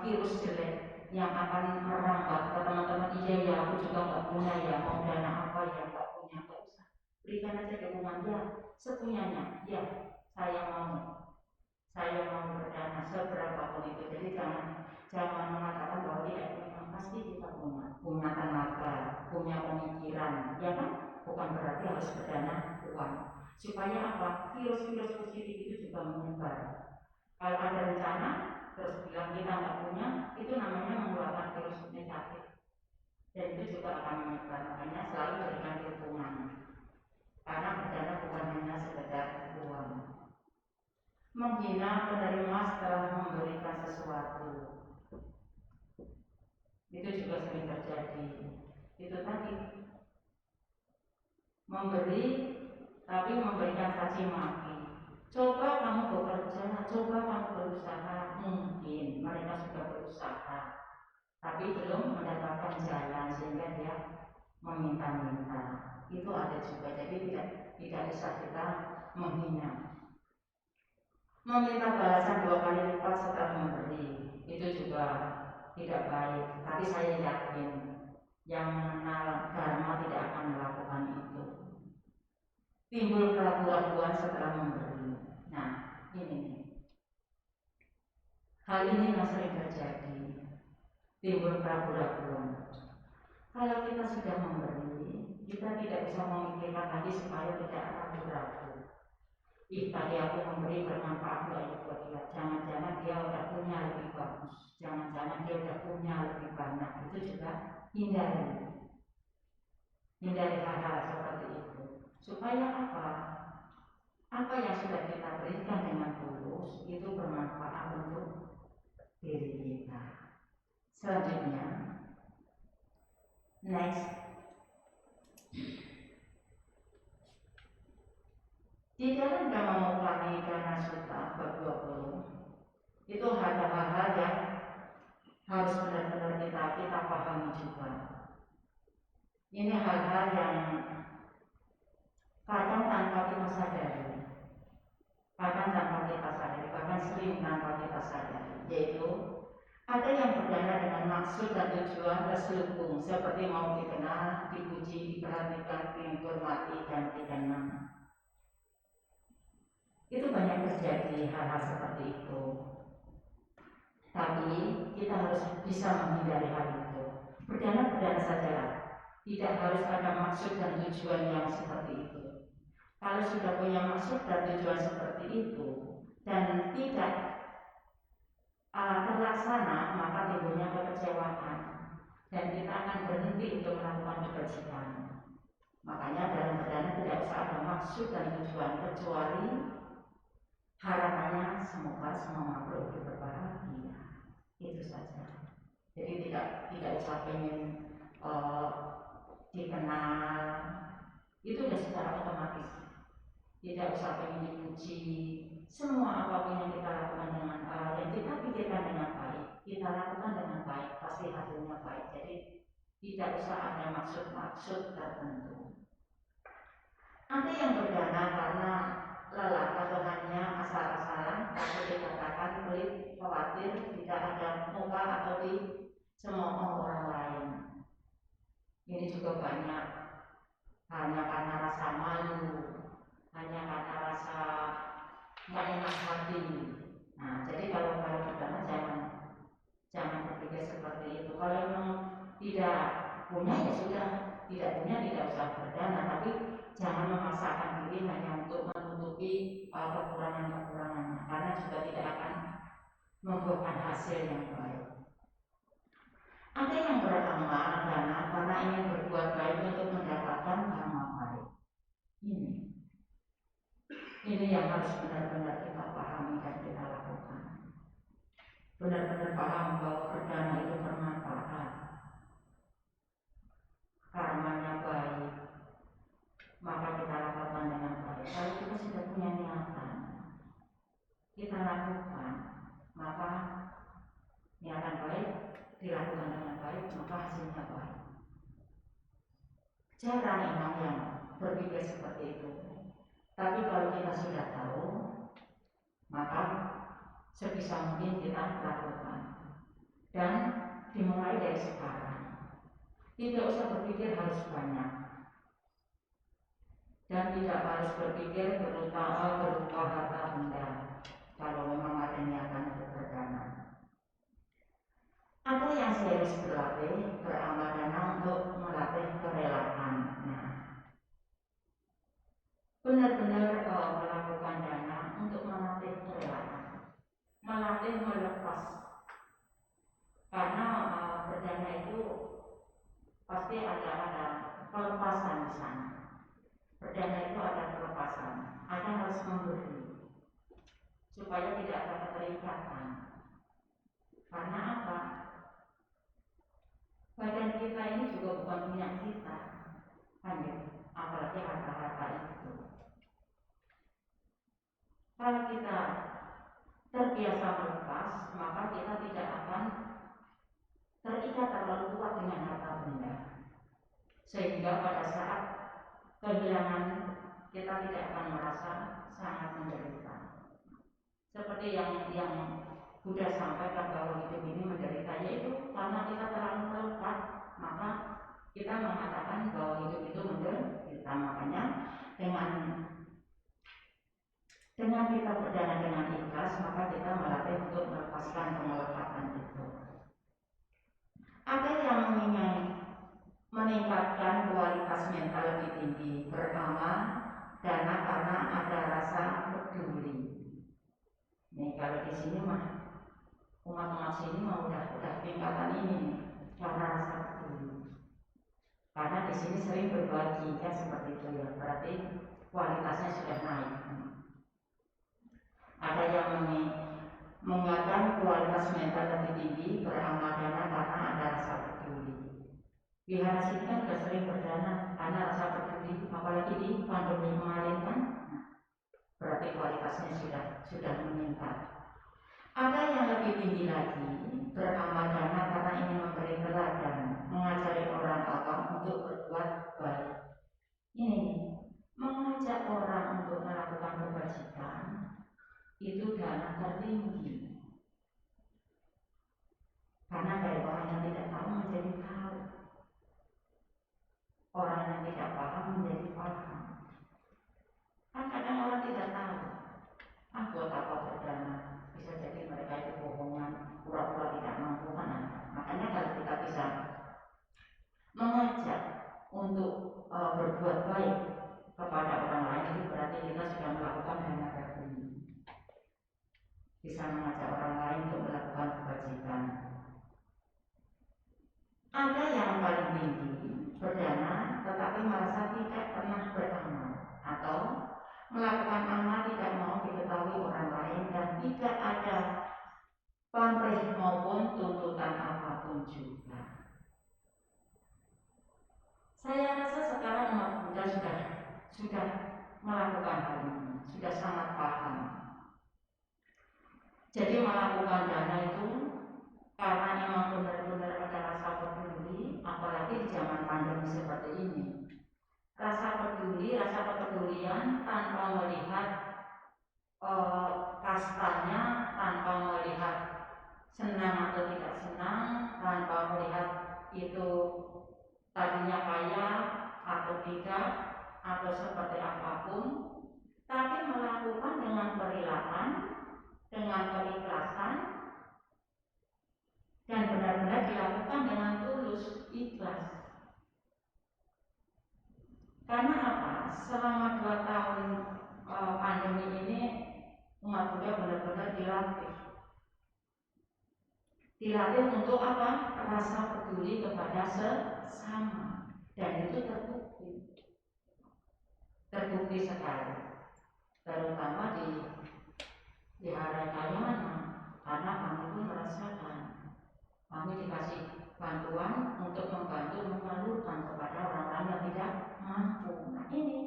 virus jelek yang akan merambat ke teman-teman. Iya ya, aku juga nggak punya ya, mau dana apa ya, nggak punya, nggak usah. Berikan aja dukungan ya, sepunyanya. Ya, saya mau berdana seberapapun itu. Jadi jangan mengatakan bahwa tidak punya. Pasti kita punya tenaga, punya pemikiran, ya kan? Bukan berarti harus berdana uang. Supaya apa? Virus-virus positif itu juga menyebar. Kalau ada rencana terus bilang kita nggak punya, itu namanya mengeluarkan virus negatif, dan itu juga akan menyebar. Makanya selalu berikan dukungan, karena berdana bukan hanya sekedar uang. Menghina penerima setelah memberikan sesuatu, itu juga sering terjadi. Itu tadi, memberi tapi memberikan caci maki. Coba kamu bekerja, coba kamu berusaha. Mungkin mereka sudah berusaha, tapi belum mendapatkan jalan sehingga dia meminta-minta. Itu ada juga. Jadi tidak usah kita menghina. Meminta balasan 2 kali lipat setelah memberi, itu juga tidak baik. Tapi saya yakin yang mengenal dharma tidak akan melakukan itu. Timbul keraguan-keraguan setelah memberi. Nah, ini hal ini yang sering terjadi. Timbul keraguan-keraguan. Kalau kita sudah memberi, kita tidak bisa memikirkan lagi supaya tidak ragu-ragu. Tadi aku memberi bermanfaat nggak buat dia? Jangan-jangan dia udah punya lebih bagus. Jangan-jangan dia udah punya lebih banyak. Itu juga hindari hal-hal seperti itu. Supaya apa? Apa yang sudah kita berikan dengan tulus itu bermanfaat untuk diri kita. Selanjutnya, next. Di dalam Dhamma Mukani Dana Sutta bab 20 itu ada hal-hal yang harus benar-benar kita pahami juga. Ini hal-hal yang kadang tanpa kita sadari, bahkan sering tanpa kita sadari, yaitu ada yang berdana dengan maksud dan tujuan terselubung, seperti mau dikenal, dipuji, diperhatikan, dihormati, dan dikenang. Itu banyak terjadi hal-hal seperti itu. Tapi kita harus bisa menghindari hal itu. Berdana sajalah. Tidak harus ada maksud dan tujuan yang seperti itu. Kalau sudah punya maksud dan tujuan seperti itu dan tidak terlaksana, maka timbulnya kekecewaan dan kita akan berhenti untuk melakukan kebajikan. Makanya dalam berdana tidak usah ada maksud dan tujuan, kecuali harapannya semoga semua makhluk hidup berbahagia. Itu saja. Jadi tidak usah pengen dikenal, itu sudah secara otomatis. Tidak usah pengen dipuji. Semua apapun yang kita lakukan dengan yang kita pikirkan dengan baik, kita lakukan dengan baik, pasti hasilnya baik. Jadi tidak usah ada maksud-maksud tertentu. Ada yang berdana karena lelah atau hanya asal-asalan, atau dikatakan pelit, khawatir, tidak ada muka atau di semua orang lain. Ini juga banyak, hanya karena rasa malu, hanya karena rasa nggak enak hati. Nah, jadi kalau berdana jangan berpikir seperti itu. Kalau memang tidak punya ya sudah, tidak punya tidak usah berdana, tapi jangan memaksakan diri hanya untuk menutupi kekurangan-kekurangannya, karena juga tidak akan membuahkan hasil yang baik. Ada yang beramal dana karena ingin berbuat baik untuk mendapatkan karma baik. Ini yang harus benar-benar kita pahami dan kita lakukan. Benar-benar paham bahwa berdana itu bermanfaat, karmanya baik, maka kita lakukan dengan baik. Kalau kita sudah punya niatan, kita lakukan, maka niatan baik dilakukan dengan baik, maka hasilnya baik. Jarang memang yang berpikir seperti itu. Tapi kalau kita sudah tahu, maka sebisa mungkin kita lakukan. Dan dimulai dari sekarang. Tidak usah berpikir harus banyak. Dan tidak harus berpikir berupa harta benda. Kalau memang ada niatan untuk berdana. Ada yang serius berlatih, beramal dana untuk melatih kerelaan. Nah, benar-benar melakukan dana untuk melatih kerelaan. supaya tidak ada keterikatan. Karena apa? Badan kita ini juga bukan punya kita, kan ya? Apalagi harta-harta itu. Kalau kita terbiasa melepas, maka kita tidak akan terikat terlalu kuat dengan harta benda, sehingga pada saat kehilangan kita tidak akan merasa sangat menderita. Seperti yang Buddha sampaikan bahwa hidup ini menderita, yaitu karena kita terlalu melekat, maka kita mengatakan bahwa hidup itu menderita. Makanya dengan kita berdana dengan ikhlas, maka kita melatih untuk melepaskan pengelekatan itu. Ada yang ingin meningkatkan kualitas mental lebih tinggi, beramal dana karena ada rasa peduli. Nih kalau di sini mah umat sini mah udah tingkatan ini karena rasa peduli. Karena di sini sering berbagi kan seperti itu ya, berarti kualitasnya sudah naik. Ada yang mengingatkan kualitas mental lebih tinggi, beramal dana karena ada rasa peduli. Wihara sini kan sudah sering berdana karena rasa peduli, apalagi di pandemi kemarin kan, berarti kualitasnya sudah meningkat. Ada yang lebih tinggi lagi, beramal dana karena ingin memberi teladan, mengajari orang awam untuk berbuat baik. Ini mengajak orang untuk melakukan kebajikan itu dana tertinggi. Karena dari orang yang tidak tahu menjadi tahu, orang yang tidak paham menjadi paham. Kan kadang orang tidak tahu, buat apa berdana, bisa jadi mereka itu bohongan, pura-pura tidak mampu kan. Makanya kalau kita bisa mengajak untuk berbuat baik kepada orang lain, itu berarti kita sudah melakukan dana tertinggi. Bisa mengajak orang lain untuk melakukan kebajikan. Ada yang paling tinggi, berdana tetapi merasa tidak pernah beramal, atau melakukan amal tidak mau diketahui orang lain dan tidak ada pamrih maupun tuntutan apapun juga. Saya rasa sekarang umat Buddha sudah melakukan hal ini, sudah sangat paham. Jadi melakukan dana itu karena memang benar-benar ada rasa peduli, apalagi di zaman pandemi seperti ini. Rasa kepedulian tanpa melihat kastanya, tanpa melihat senang atau tidak senang, tanpa melihat itu tadinya kaya atau tidak, atau seperti apapun, tapi melakukan dengan kerilaan, dengan keikhlasan, dan benar-benar dilakukan dengan tulus, ikhlas. Karena apa? Selama 2 tahun pandemi ini umat Buddha benar-benar dilatih untuk apa? Rasa peduli kepada sesama, dan itu terbukti sekali, terutama di hari Kalimantan, karena kami pun merasakan kami dikasih bantuan untuk membantu menyalurkan kepada orang-orang yang tidak mampu. Nah ini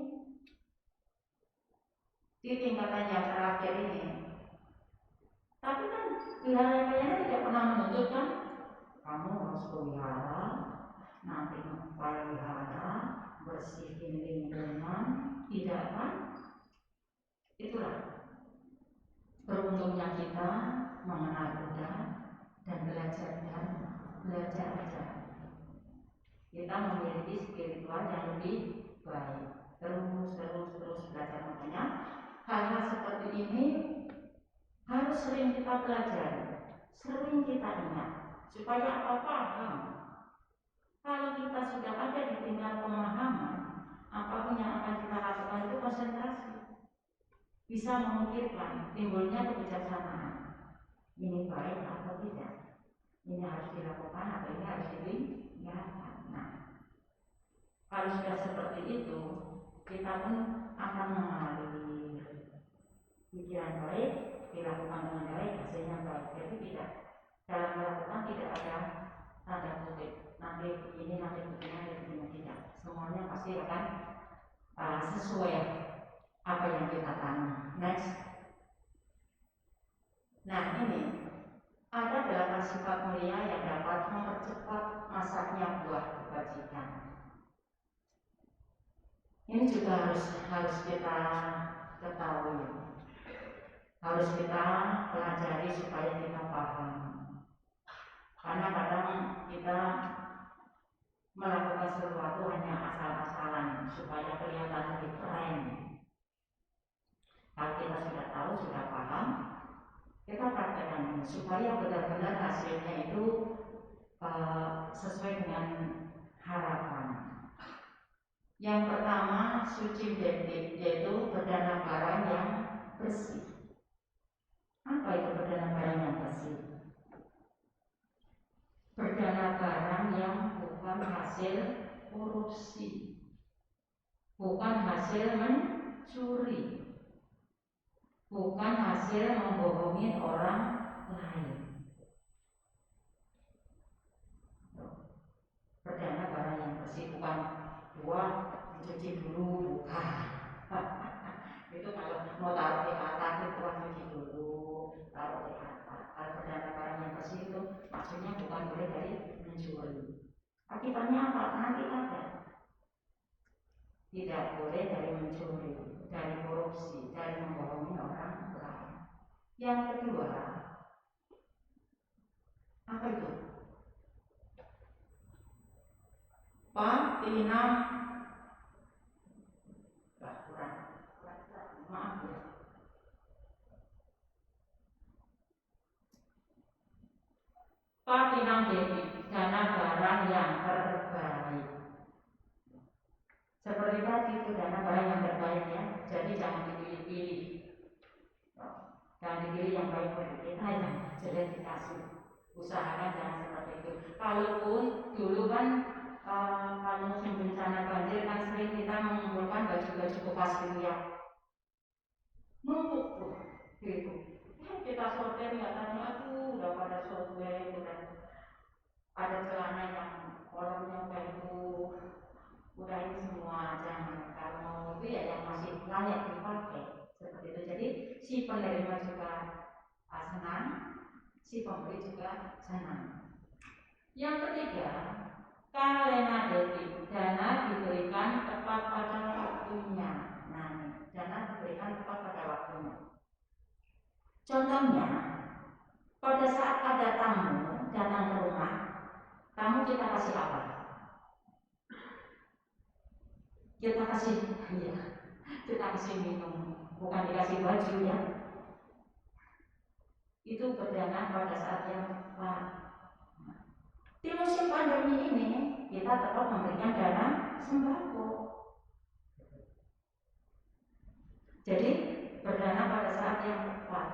di tingkatan yang terakhir ini. Tapi kan wihara kayaknya tidak pernah menuntut kan, kamu harus berwihara, nanti berwihara, bersihin lingkungan, tidak kan? Itulah beruntungnya kita mengenal Buddha dan belajar Dharma, belajar aja. Kita memiliki spiritual yang lebih baik, terus belajar. Makanya hal-hal seperti ini harus sering kita pelajari, sering kita ingat, supaya apa paham. Kalau kita sudah ada di tingkat pemahaman, apapun yang akan kita lakukan itu konsentrasi, bisa memikirkan, timbulnya kebijaksanaan. Ini baik atau tidak, ini harus dilakukan atau ini harus ditinggalkan. Nah, kalau sudah seperti itu, kita pun akan mengalami pikiran baik, dilakukan dengan baik hasilnya baik. Jadi tidak, dalam melakukan tidak ada tanda kutip nanti begini, nanti begini, nanti begini, tidak. Semuanya pasti akan sesuai apa yang kita tanam. Next. Nah, ini ada 8 sifat mulia yang dapat mempercepat masaknya buah kebajikan. Ini juga harus kita ketahui, harus kita pelajari supaya kita paham. Karena kadang kita melakukan sesuatu hanya asal-asalan supaya kelihatan lebih keren. Kalau kita sudah tahu, sudah paham, kita praktekkan ini supaya benar-benar hasilnya itu sesuai dengan harapan. Yang pertama, suci detik, yaitu perdana barang yang bersih. Apa itu perdana barang yang bersih? Perdana barang yang bukan hasil korupsi, bukan hasil mencuri, bukan hasil membohongi orang lain. Perdana barang yang bersih, bukan buah dicuci dulu, bukan. Itu kalau mau taruh di atas itu buah cuci dulu, taruh di atas. Kalau perdana barang yang bersih itu maksudnya bukan boleh dari mencuri. Akibatnya apa? Nanti ada. Tidak boleh dari mencuri, dari korupsi, dari membohongi orang lain. Yang kedua, apa itu? Patinam, maaf ya. Patinam dewi, dana barang yang terbaik. Seperti tadi itu dana barang yang terbaik ya. Jadi jangan dipilih-pilih. Jangan dipilih yang baik bagi kita, yang jelek dikasih. Usahakan jangan seperti itu. Kalaupun dulu kan kalau musim bencana banjir kan sering kita mengumpulkan baju-baju bekas gitu ya, numpuk tuh gitu. Kita sortir nggak tanya, aduh udah pada sobek, udah ada celana yang kolornya udah ini semua. Jangan, kalau itu ya yang masih layak dipakai seperti itu. Jadi si penerima juga senang, si pembeli juga senang. Yang ketiga, kalena detik, dana diberikan tepat pada waktunya. Nah, dana diberikan tepat pada waktunya. Contohnya, pada saat ada tamu datang ke rumah, tamu kita kasih apa? Kita kasih minum, bukan dikasih baju ya. Itu perdana pada saat yang tepat. Di musim pandemi ini kita tetap memberikan dana sembako. Jadi perdana pada saat yang tepat.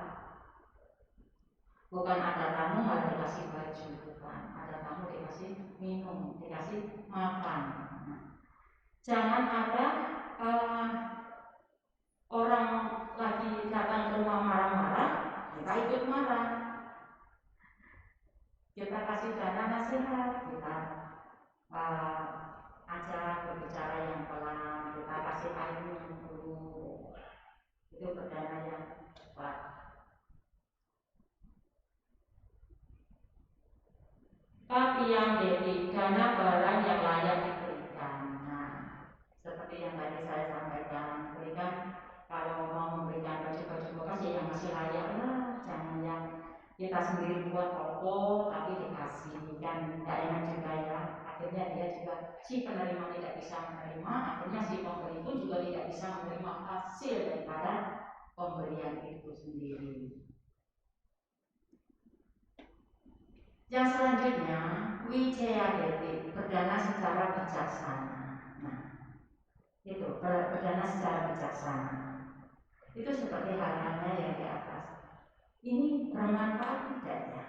Bukan ada tamu malah dikasih baju, bukan. Ada tamu dikasih minum, dikasih makan. Jangan ada orang lagi datang ke rumah marah-marah, kita ikut marah. Kita kasih dana nasihat, kita ajak berbicara yang pelan, kita kasih air minum dulu. Itu perdana yang tepat. Tapi yang detik, dana barang yang layak diberikan. Nah, seperti yang tadi saya sampaikan, berikan kalau mau memberikan baju-baju bekas yang masih layak lah, jangan yang kita sendiri buat toko tapi dikasih, kan tidak enak juga ya. Akhirnya dia juga si penerima tidak bisa menerima, akhirnya si pembeli pun juga tidak bisa menerima hasil daripada pemberian itu sendiri. Yang selanjutnya, wijaya detik, berdana secara bijaksana. Nah, itu berdana secara bijaksana. Itu seperti hal-halnya yang di atas. Ini bermanfaat tidak ya?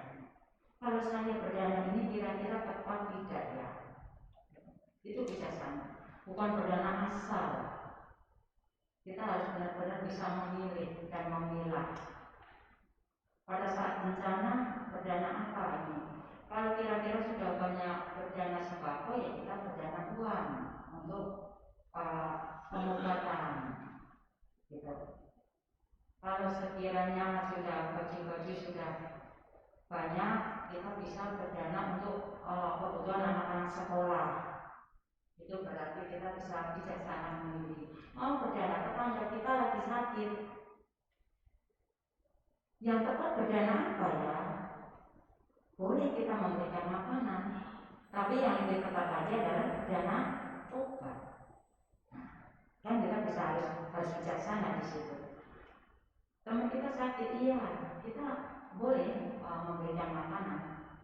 Kalau saya berdana ini kira-kira tepat tidak ya? Itu bijaksana, bukan berdana asal. Kita harus benar-benar bisa memilih dan memilah. bencana berdana apa ini? Kalau kira-kira sudah banyak berdana sembako, ya kita berdana uang untuk pengobatan, gitu. Kalau sekiranya sudah baju-baju sudah banyak, kita bisa berdana untuk kebutuhan anak-anak sekolah. Itu berarti kita bisa bijaksana memilih. Mau berdana tetangga kita lagi sakit, yang tepat berdana apa ya? Boleh kita memberikan makanan, tapi yang lebih tepat lagi adalah berdana obat. Kan kita bisa harus bijaksana di situ. Teman kita sakit, iya, kita boleh memberikan makanan,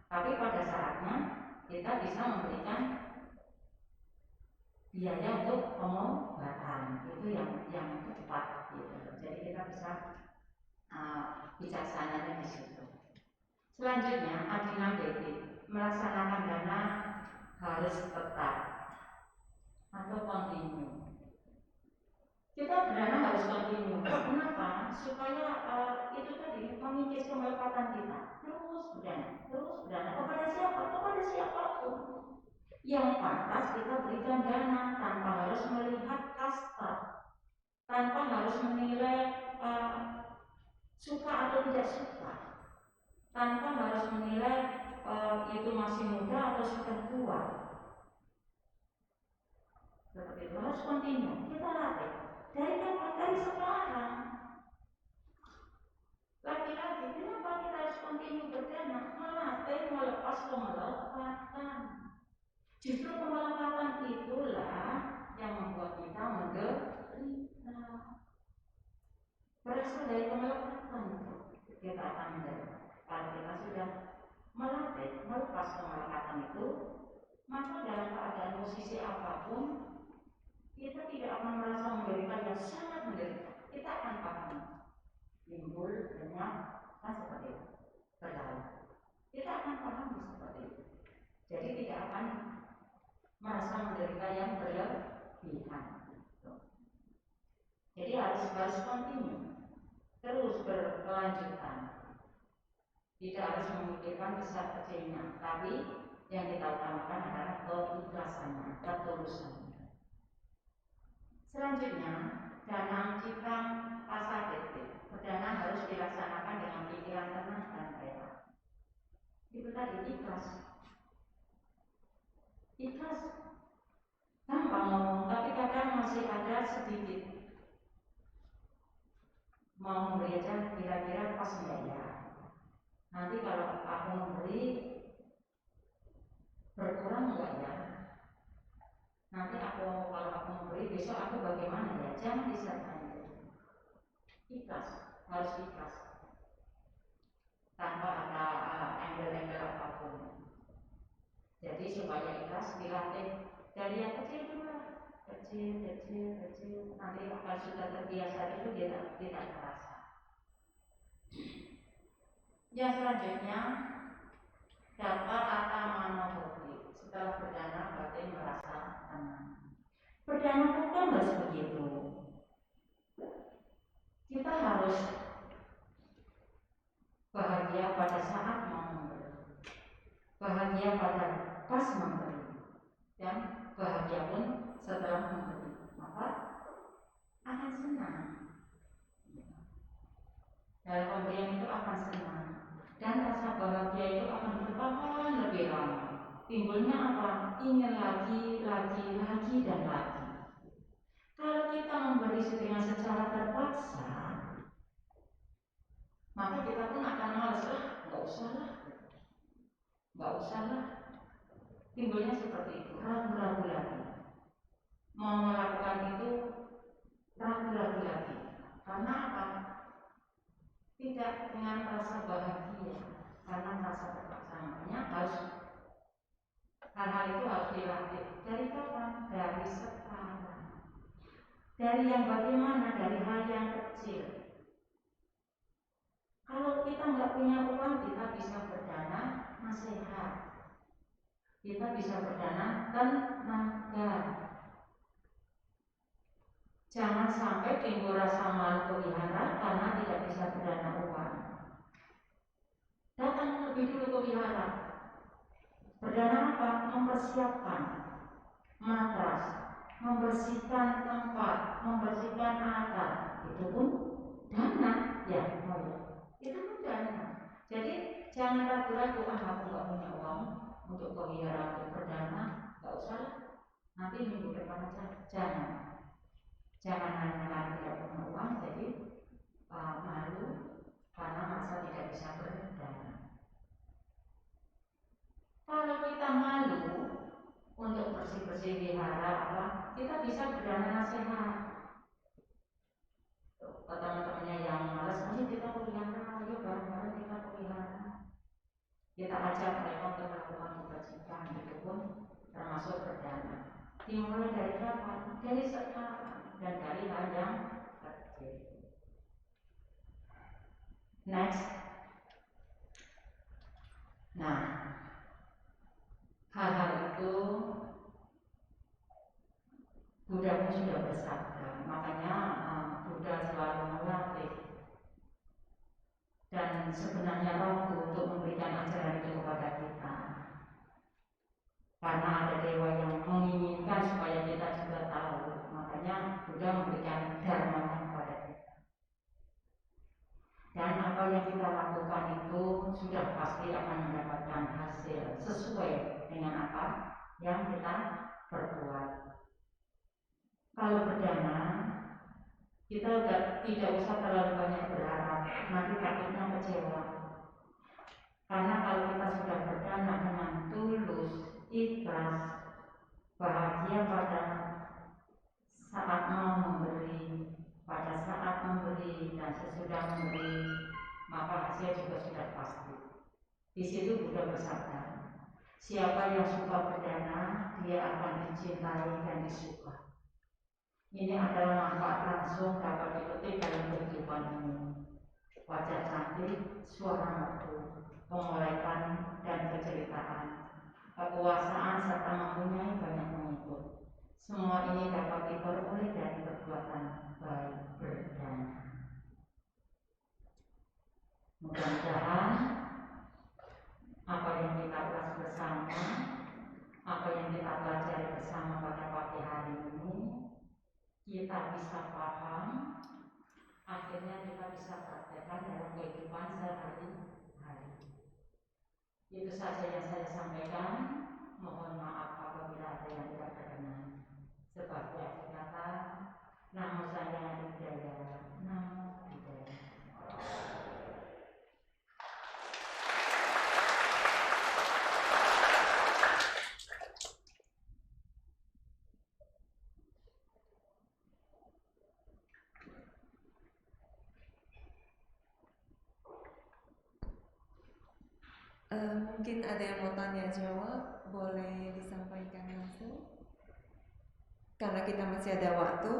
tapi pada saatnya kita bisa memberikan biaya untuk pengobatan. Itu yang tepat, gitu. Jadi kita bisa bijaksananya di situ. Selanjutnya, adinadetik, melaksanakan dana harus tetap atau kontinu. Kita berdana harus kontinu. Kenapa? Supaya itu tadi mengikis kemelepatan kita. Terus berdana kepada siapa? Kepada siapapun yang pantas kita berikan dana, tanpa harus melihat kasta, tanpa harus menilai suka atau tidak suka, tanpa harus menilai itu masih muda atau sudah tua. Seperti itu harus kontinu. Kita latih dari kapan? Dari sekarang. Lagi-lagi, kenapa kita harus kontinu berdana? Melatih melepas kemelepatan. Justru kemelepatan itulah yang membuat kita menderita. Berasal dari kemelepatan kita akan menderita. Kalau kita sudah melatih melepas kemelepatan itu, maka dalam keadaan posisi apapun kita tidak akan merasa menderita yang sangat menderita. Kita akan paham timbul banyak kan seperti itu berlalu. Kita akan paham seperti itu. Jadi tidak akan merasa menderita yang berlebihan. Jadi harus kontinu, terus berkelanjutan. Tidak harus memikirkan besar kecilnya, tapi yang kita utamakan adalah keikhlasannya, ketulusannya. Selanjutnya, dana cipang pasadetik. Berdana harus dilaksanakan dengan pikiran tenang dan rela. Itu tadi ikhlas. Ikhlas gampang ngomong, tapi kadang masih ada sedikit mau memberi aja kira-kira pas enggak ya. Nanti kalau aku memberi berkurang enggak ya? Nanti kalau aku memberi besok aku bagaimana ya? Jangan disertai. Ikhlas, harus ikhlas. Tanpa ada embel-embel apapun. Jadi supaya ikhlas dilatih dari yang kecil dulu, kecil. Nanti kalau sudah terbiasa itu tidak terasa. Yang selanjutnya, dapat kata manohoti. Setelah berdana batin merasa tenang. Berdana bukan harus begitu. Kita harus bahagia pada saat mau memberi, bahagia pada pas memberi, dan bahagia pun setelah memberi. Maka akan senang. Dalam pemberian itu akan senang, dan rasa bahagia itu akan bertahan lebih lama. Timbulnya apa? Ingin lagi dan lagi. Kalau kita memberi dengan secara terpaksa, maka kita pun akan malas lah, nggak usah lah. Timbulnya seperti itu, ragu-ragu lagi. Mau melakukan itu, ragu-ragu lagi. Karena apa? Tidak dengan rasa bahagia, karena rasa terpaksa. Makanya hal-hal itu harus dilatih. Dari kapan? Dari sekarang. Dari yang bagaimana? Dari hal yang kecil. Kalau kita nggak punya uang, kita bisa berdana nasihat. Kita bisa berdana tenaga. Jangan sampai timbul rasa malu berwihara karena tidak bisa berdana uang. pelihara. Perdana apa? Mempersiapkan matras, membersihkan tempat, membersihkan atap. Itu pun dana, ya, itu pun dana. Jadi jangan ragu-ragu, aku nggak punya uang untuk pelihara untuk perdana, nggak usah. Nanti minggu depan aja. Jangan hanya tidak punya uang, jadi malu karena masa tidak bisa berdana. Kalau kita malu untuk bersih-bersih wihara kita bisa berdana nasihat. Ke teman-temannya yang malas, ayo kita pelihara, ayo bareng-bareng kita pelihara. Kita ajak mereka untuk melakukan kebajikan, itu pun termasuk berdana. Dimulai dari kapan? Dari sekarang dan dari hal yang kecil. Next. Nah, hal-hal itu Buddha pun sudah bersabda, makanya Buddha selalu melatih. Dan sebenarnya ragu untuk memberikan ajaran itu kepada kita, karena ada dewa yang menginginkan supaya kita juga tahu. Makanya Buddha memberikan dharma kepada kita. Dan apa yang kita lakukan itu sudah pasti akan mendapatkan hasil sesuai dengan apa yang kita perbuat. Kalau berdana, kita tidak usah terlalu banyak berharap, nanti takutnya kecewa. Karena kalau kita sudah berdana dengan tulus, ikhlas, bahagia pada saat mau memberi, pada saat memberi dan sesudah memberi, maka hasil juga sudah pasti. Di situ Buddha bersabda, siapa yang suka berdana, dia akan dicintai dan disuka. Ini adalah manfaat langsung dapat dipetik dalam kehidupan ini. Wajah cantik, suara merdu, pengolekan dan keceritaan, kekuasaan serta mempunyai banyak pengikut. Semua ini dapat diperoleh dari perbuatan baik berdana. Mudah-mudahan apa yang kita ulas bersama, apa yang kita pelajari bersama pada pagi hari ini, kita bisa paham, akhirnya kita bisa praktekkan dalam kehidupan sehari-hari. Itu saja yang saya sampaikan. Mohon maaf apabila ada yang tidak berkenan. Sebagai akhir kata, namo saya Hidayah, namo Hidayah. Mungkin ada yang mau tanya jawab, boleh disampaikan langsung. Karena kita masih ada waktu.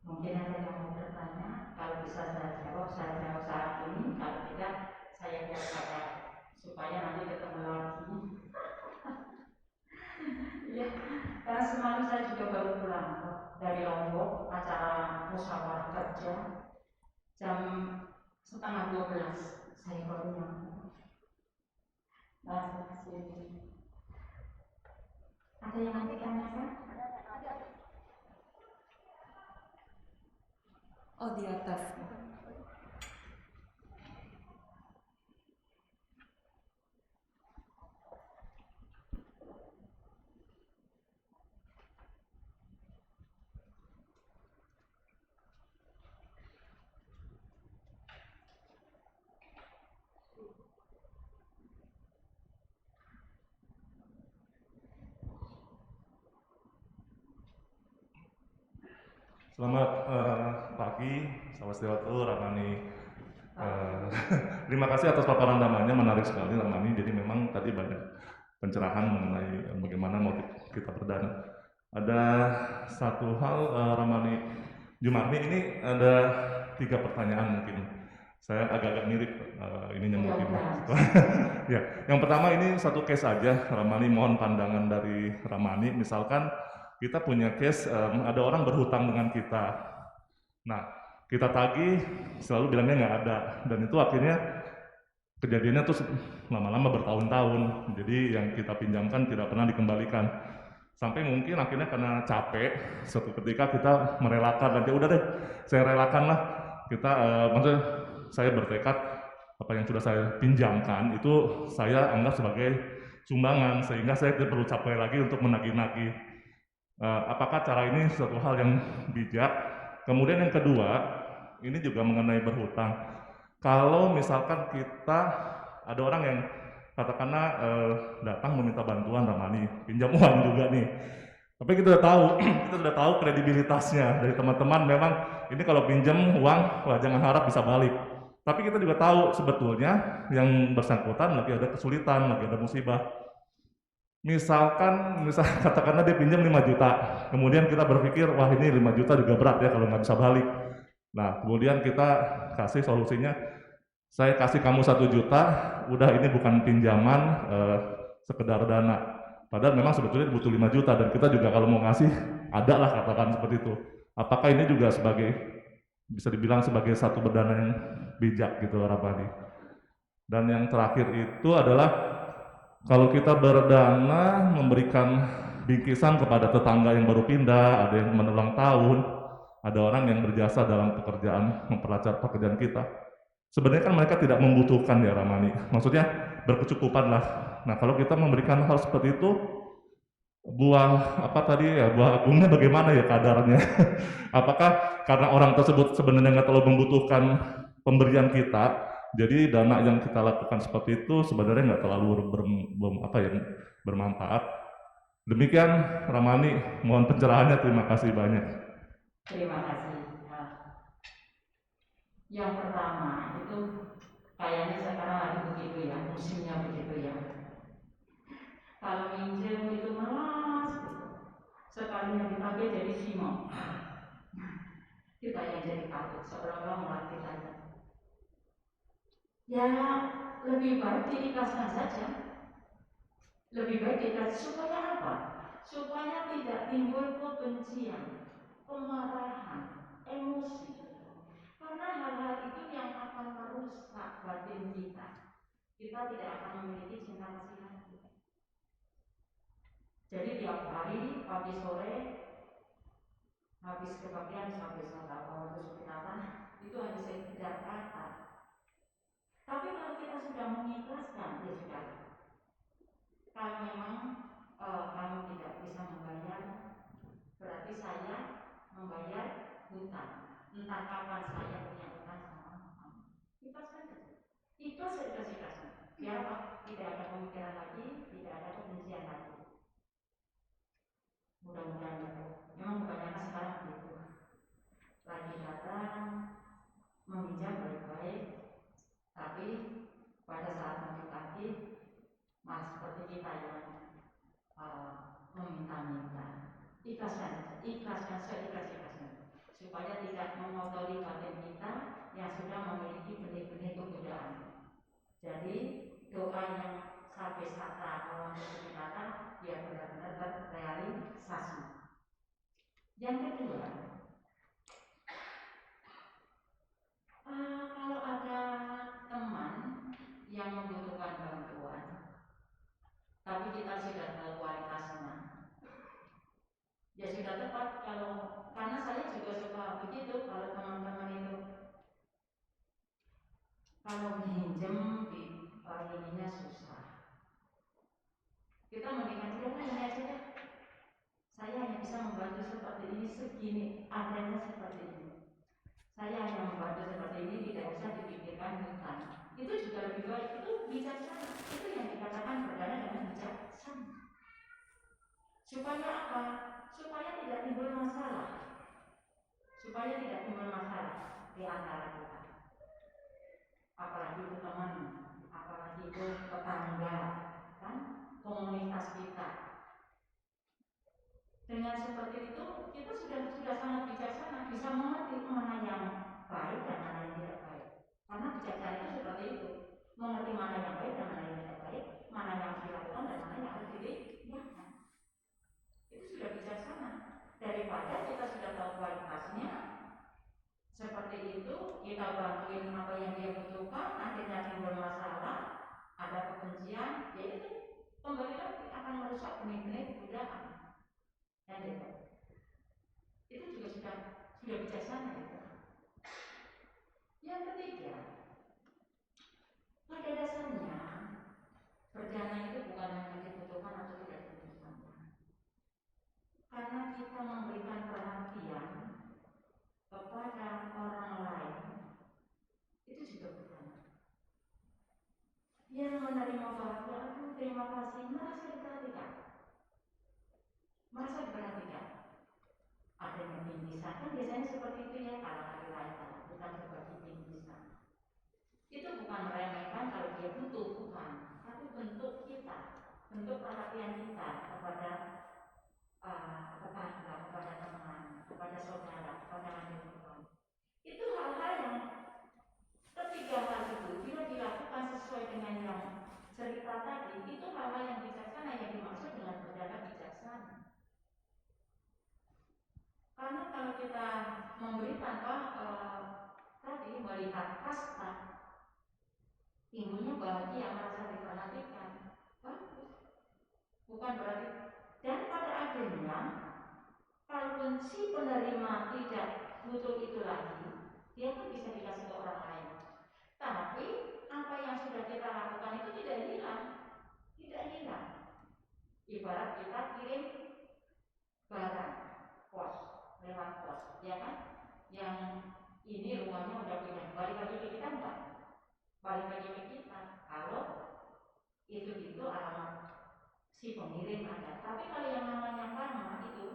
Mungkin ada yang mau bertanya, kalau bisa saya jawab saat ini, kalau tidak saya biarkan supaya nanti ketemu lagi. Ya, karena semalam saya juga baru pulang dari Lombok, acara musyawarah kerja jam 11:30 saya baru nyampe. Langsung ke sini. Ada yang nanti tanyakan? Oh, di atas. Selamat pagi, Sawasdewatu, Ramani. Terima kasih atas paparan Ramani, menarik sekali Ramani. Jadi memang tadi banyak pencerahan mengenai bagaimana motif kita berdana. Ada satu hal Ramani Jumarni, ini ada 3 pertanyaan mungkin. Saya agak-agak mirip ininya mungkin. Mudah-mudahan. Ya, yang pertama ini satu case aja, Ramani mohon pandangan dari Ramani. Misalkan kita punya case ada orang berhutang dengan kita. Nah, kita tagih selalu bilangnya nggak ada, dan itu akhirnya kejadiannya tuh lama-lama bertahun-tahun. Jadi yang kita pinjamkan tidak pernah dikembalikan. Sampai mungkin akhirnya karena capek, suatu ketika kita merelakan, dan ya udah deh, saya relakan lah. Kita, maksudnya saya bertekad apa yang sudah saya pinjamkan itu saya anggap sebagai sumbangan, sehingga saya tidak perlu capek lagi untuk menagih-nagih. Apakah cara ini suatu hal yang bijak? Kemudian yang kedua, ini juga mengenai berhutang. Kalau misalkan kita ada orang yang katakanlah datang meminta bantuan Ramani, pinjam uang juga nih. Tapi kita udah tahu, kita sudah tahu kredibilitasnya dari teman-teman. Memang ini kalau pinjam uang, wah jangan harap bisa balik. Tapi kita juga tahu sebetulnya yang bersangkutan lagi ada kesulitan, lagi ada musibah. Misal katakanlah dia pinjam 5 juta, kemudian kita berpikir, wah ini 5 juta juga berat ya kalau nggak bisa balik. Nah, kemudian kita kasih solusinya, saya kasih kamu 1 juta, udah ini bukan pinjaman sekedar dana. Padahal memang sebetulnya butuh 5 juta, dan kita juga kalau mau ngasih, ada lah katakan seperti itu. Apakah ini juga bisa dibilang sebagai satu berdana yang bijak gitu Rapadi? Dan yang terakhir itu adalah kalau kita berdana memberikan bingkisan kepada tetangga yang baru pindah, ada yang menulang tahun, ada orang yang berjasa dalam memperlancar pekerjaan kita. Sebenarnya kan mereka tidak membutuhkan ya Ramani, maksudnya berkecukupan lah. Nah kalau kita memberikan hal seperti itu, buah agungnya bagaimana ya kadarnya? Apakah karena orang tersebut sebenarnya nggak terlalu membutuhkan pemberian kita, jadi dana yang kita lakukan seperti itu sebenarnya nggak terlalu bermanfaat. Demikian Ramani, mohon pencerahannya, terima kasih banyak. Terima kasih. Yang pertama itu kayaknya sekarang lagi begitu ya, musimnya begitu ya. Kalau minjem itu malas, sekalinya dipakai jadi simo. Kita yang jadi takut, seolah-olah melatih aja. Ya lebih baik diikhlaskan saja. Lebih baik diikhlaskan supaya apa? Supaya tidak timbul kebencian, kemarahan, emosi. Karena hal-hal itu yang akan merusak batin kita. Kita tidak akan memiliki cinta kasih lagi. Jadi tiap hari, pagi sore, habis kebaktian sampai sholat itu hanya sekedar kata. Tapi kalau kita sudah mengikhlaskan, ya sudah. Kalau memang kamu tidak bisa membayar, berarti saya membayar hutang. Entah kapan saya punya hutang sama kamu. Ikhlaskan saja. Ikhlas. Biar apa? Tidak ada pemikiran lagi, tidak ada kebencian lagi. Mudah-mudahan itu. Memang kebanyakan sekarang begitu. Lagi datang meminjam baik-baik, tapi pada saat mau ditagih malah seperti kita yang meminta-minta. Ikhlaskan seikhlas-ikhlasnya, supaya tidak mengotori batin kita yang sudah memiliki benih-benih kegodaan. Jadi doa yang sampai kata orang berkata dia benar-benar terrealisasi. Yang kedua, kalau ada teman yang membutuhkan bantuan, tapi kita sudah tahu kualitasnya, ya sudah tepat. Karena saya juga suka begitu, kalau teman-teman itu kalau minjem ininya susah, kita mendingan ini aja deh. Saya hanya bisa membantu seperti ini, segini adanya seperti ini. Saya hanya membantu seperti ini, tidak usah dipikirkan hutang. Itu juga lebih baik, itu bijaksana. Itu yang dikatakan berdana dengan bijaksana. Supaya apa? Supaya tidak timbul masalah. Di antara kita. Apalagi itu teman, apalagi itu tetangga, kan? Komunitas kita. Dengan seperti itu kita sudah sangat bijaksana, bisa mengerti mana yang baik dan mana yang tidak baik. Karena yang menerima bahagia, aduh terima kasih, merasa diperhatikan. Merasa diperhatikan. Ada yang bingkisan, kan biasanya seperti itu ya, kalau hari raya kita berbagi bingkisan. Itu bukan meremehkan kalau dia butuh, bukan, tapi bentuk kita, bentuk perhatian kita kepada tetangga, kepada teman, kepada saudara, kepada adik Tuhan. Itu hal-hal yang ketiga hal itu bila dilakukan sesuai dengan yang cerita tadi, itu hal-hal yang bijaksana, yang dimaksud dengan berjalan bijaksana. Karena kalau kita memberi tanpa tadi melihat kasta, timbulnya bahagia, merasa diperhatikan, bagus. Bukan berarti, dan pada akhirnya, kalaupun si penerima tidak butuh itu lagi, dia pun bisa dikasih ke orang lain. Tapi apa yang sudah kita lakukan itu tidak hilang, tidak hilang. Ibarat kita kirim barang pos, lewat pos, ya kan? Yang ini rumahnya udah pindah, balik lagi ke kita enggak? Balik lagi ke kita. Kalau itu alamat si pengirim ada. Tapi kalau yang namanya karma itu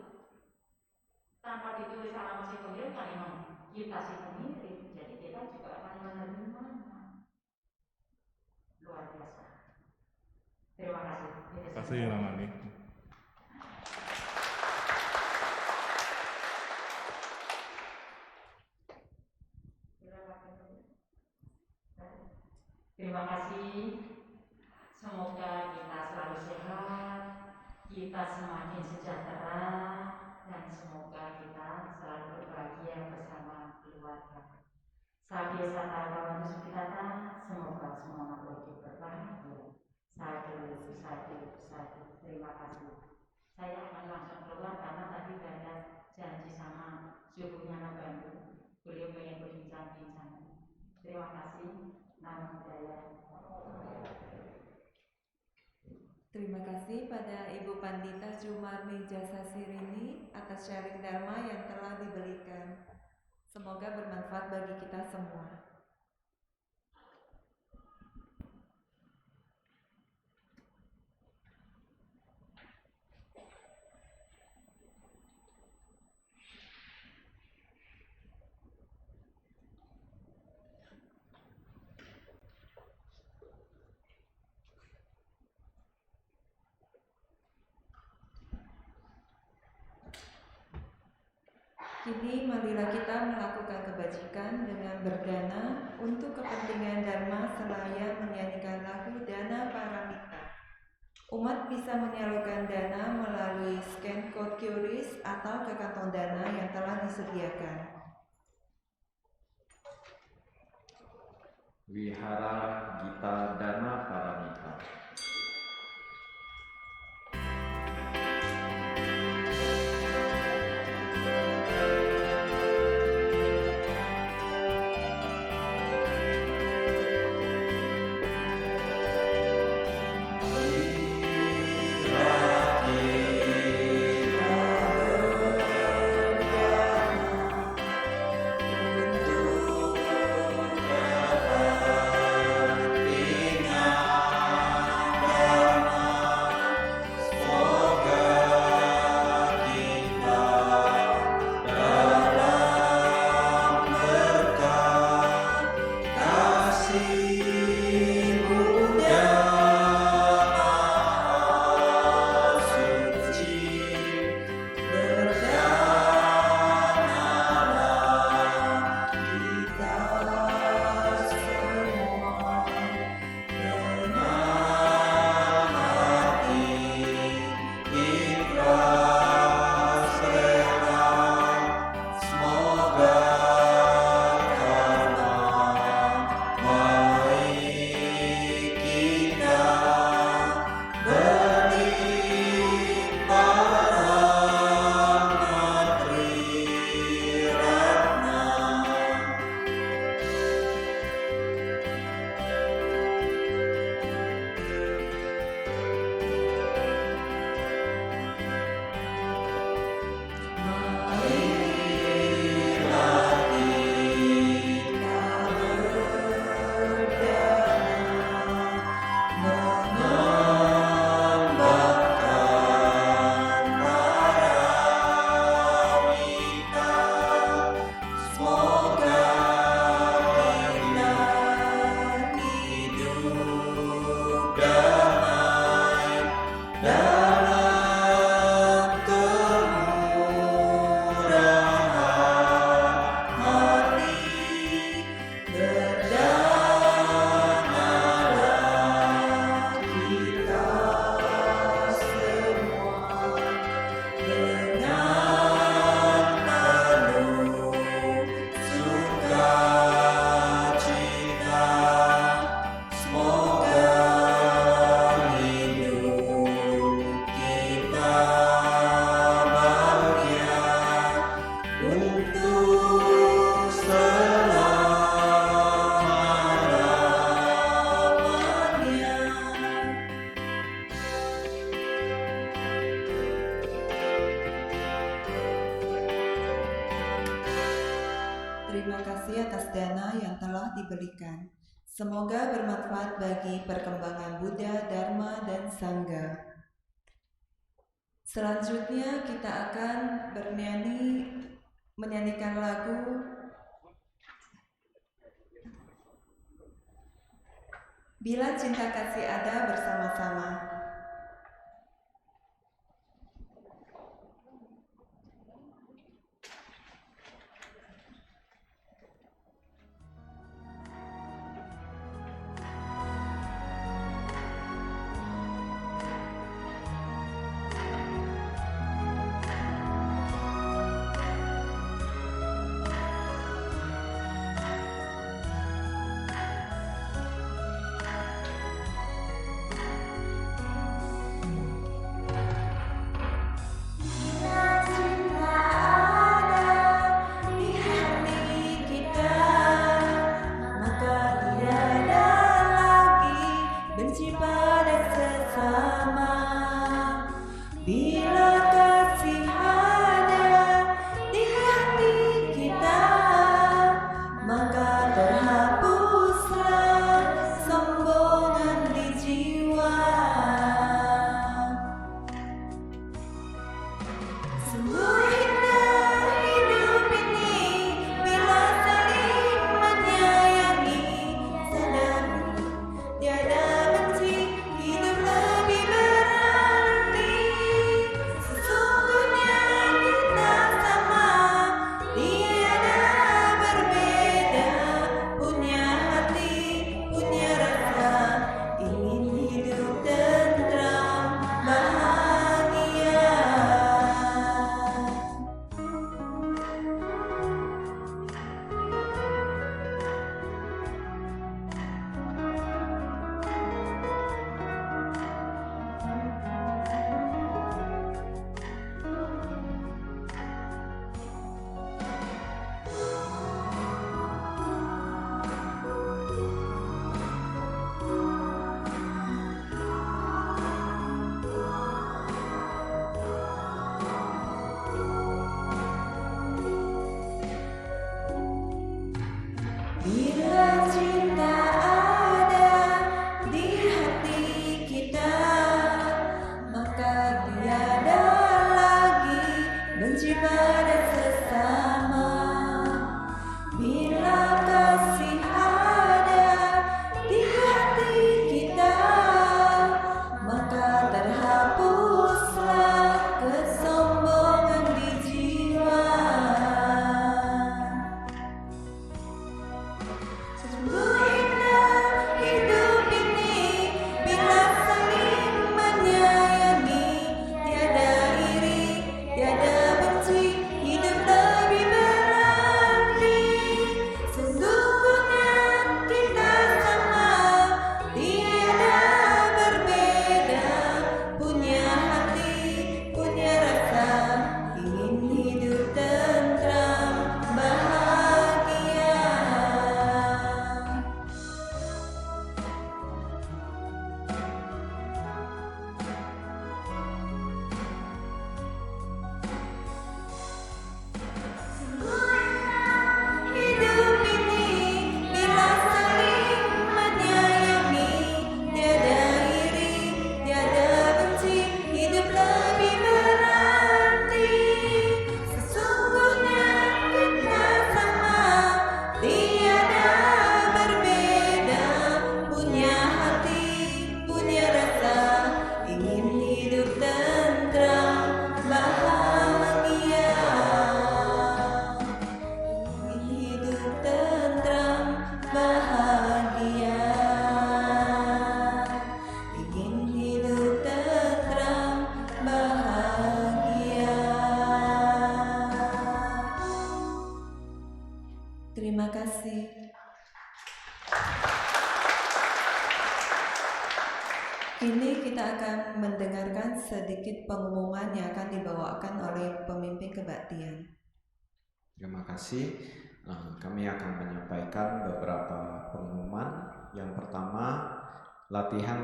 tanpa ditulis alamat si pengirim, kan memang kita si pengirim, jadi kita juga akan menerimanya. Luar biasa. Terima kasih. Terima kasih Ramani. Terima kasih. Semoga kita selalu sehat, kita semakin sejahtera, dan semoga kita selalu berbahagia bersama keluarga. Sadhe Sata Sukitata, semoga semua makhluk hidup berbahagia. Sadhe. Terima kasih. Saya akan langsung keluar karena tadi ada janji sama suhunya Nabandu. Beliau pengen berbincang-bincang. Terima kasih. Namo Buddhaya. Terima kasih pada Ibu Pandita Jumarni Jasasirini atas sharing Dharma yang telah diberikan. Semoga bermanfaat bagi kita semua. Kini marilah kita melakukan kebajikan dengan berdana untuk kepentingan Dharma selaya menyanyikan lagu Dana Paramita. Umat bisa menyalurkan dana melalui scan code QRIS atau ke kantong dana yang telah disediakan. Wihara Gita Dana Paramita. Untuk telah diberikan. Semoga bermanfaat bagi perkembangan Buddha, Dharma, dan Sangha. Selanjutnya kita akan menyanyikan lagu Bila Cinta Kasih Ada bersama-sama. Terima kasih. Kini kita akan mendengarkan sedikit pengumuman yang akan dibawakan oleh pemimpin kebaktian. Terima kasih. Kami akan menyampaikan beberapa pengumuman. Yang pertama, latihan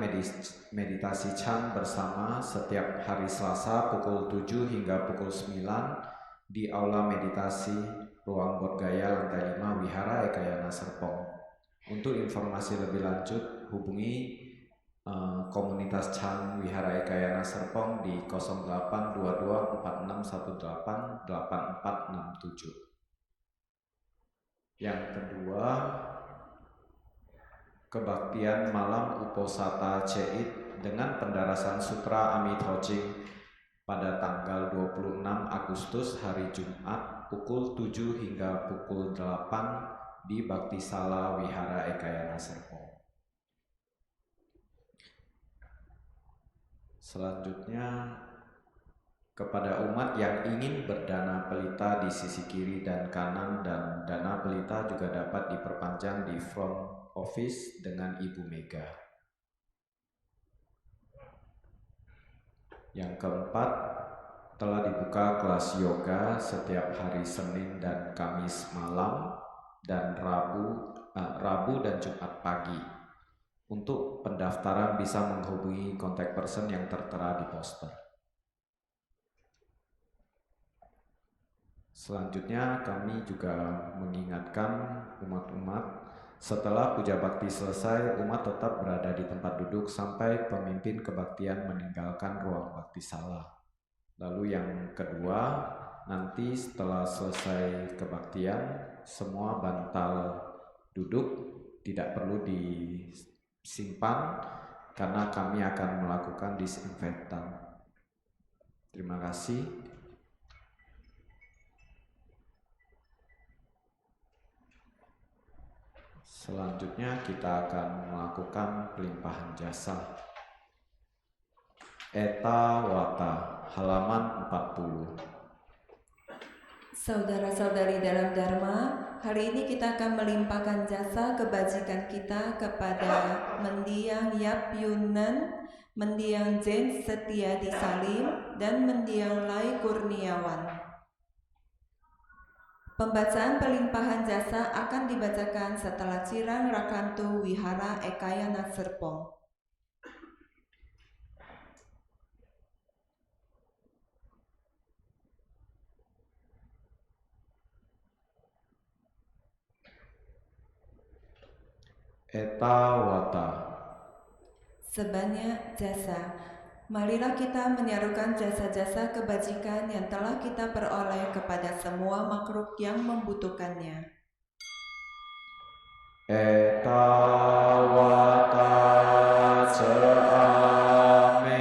meditasi Chan bersama setiap hari Selasa pukul 7 hingga pukul 9 di Aula Meditasi Ruang Bodh Gaya lantai 5 Wihara Ekayana Serpong. Untuk informasi lebih lanjut, hubungi komunitas Chan Wihara Ekayana Serpong di 0822 461 8467. Yang kedua, kebaktian malam Uposatha Ceit dengan pendarasan Sutra Amitabha pada tanggal 26 Agustus hari Jumat pukul 7 hingga pukul 8 di Bhaktisala Wihara Ekayana Serpong. Selanjutnya, kepada umat yang ingin berdana pelita di sisi kiri dan kanan, dan dana pelita juga dapat diperpanjang di front office dengan Ibu Mega. Yang keempat, telah dibuka kelas yoga setiap hari Senin dan Kamis malam dan Rabu dan Jumat pagi. Untuk pendaftaran bisa menghubungi kontak person yang tertera di poster. Selanjutnya kami juga mengingatkan umat-umat, setelah puja bakti selesai, umat tetap berada di tempat duduk sampai pemimpin kebaktian meninggalkan ruang baktisala. Lalu yang kedua, nanti setelah selesai kebaktian, semua bantal duduk tidak perlu disimpan karena kami akan melakukan disinfektan. Terima kasih. Selanjutnya kita akan melakukan pelimpahan jasa. Eta Wata, halaman 40. Saudara-saudari dalam Dharma, hari ini kita akan melimpahkan jasa kebajikan kita kepada Mendiang Yap Yunan, Mendiang Jen Setiadi Salim, dan Mendiang Lai Kurniawan. Pembacaan pelimpahan jasa akan dibacakan setelah Cirang Rakantu Wihara Ekayana Serpong. Eta Wata. Sebanyak jasa, marilah kita menyarukan jasa-jasa kebajikan yang telah kita peroleh kepada semua makhluk yang membutuhkannya. Eta Wata Ceamehi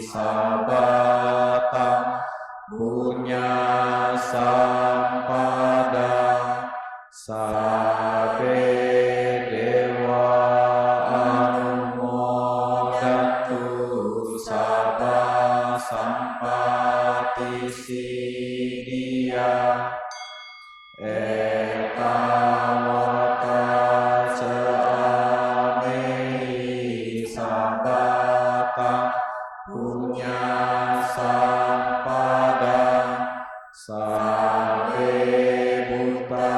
Sabatang Punya Sampada Sabe Dewa Anumodatu Sabha Sampati Siddhya. Eta Wata Ceamehi Sabatang Punya Sampada Sabe Buddha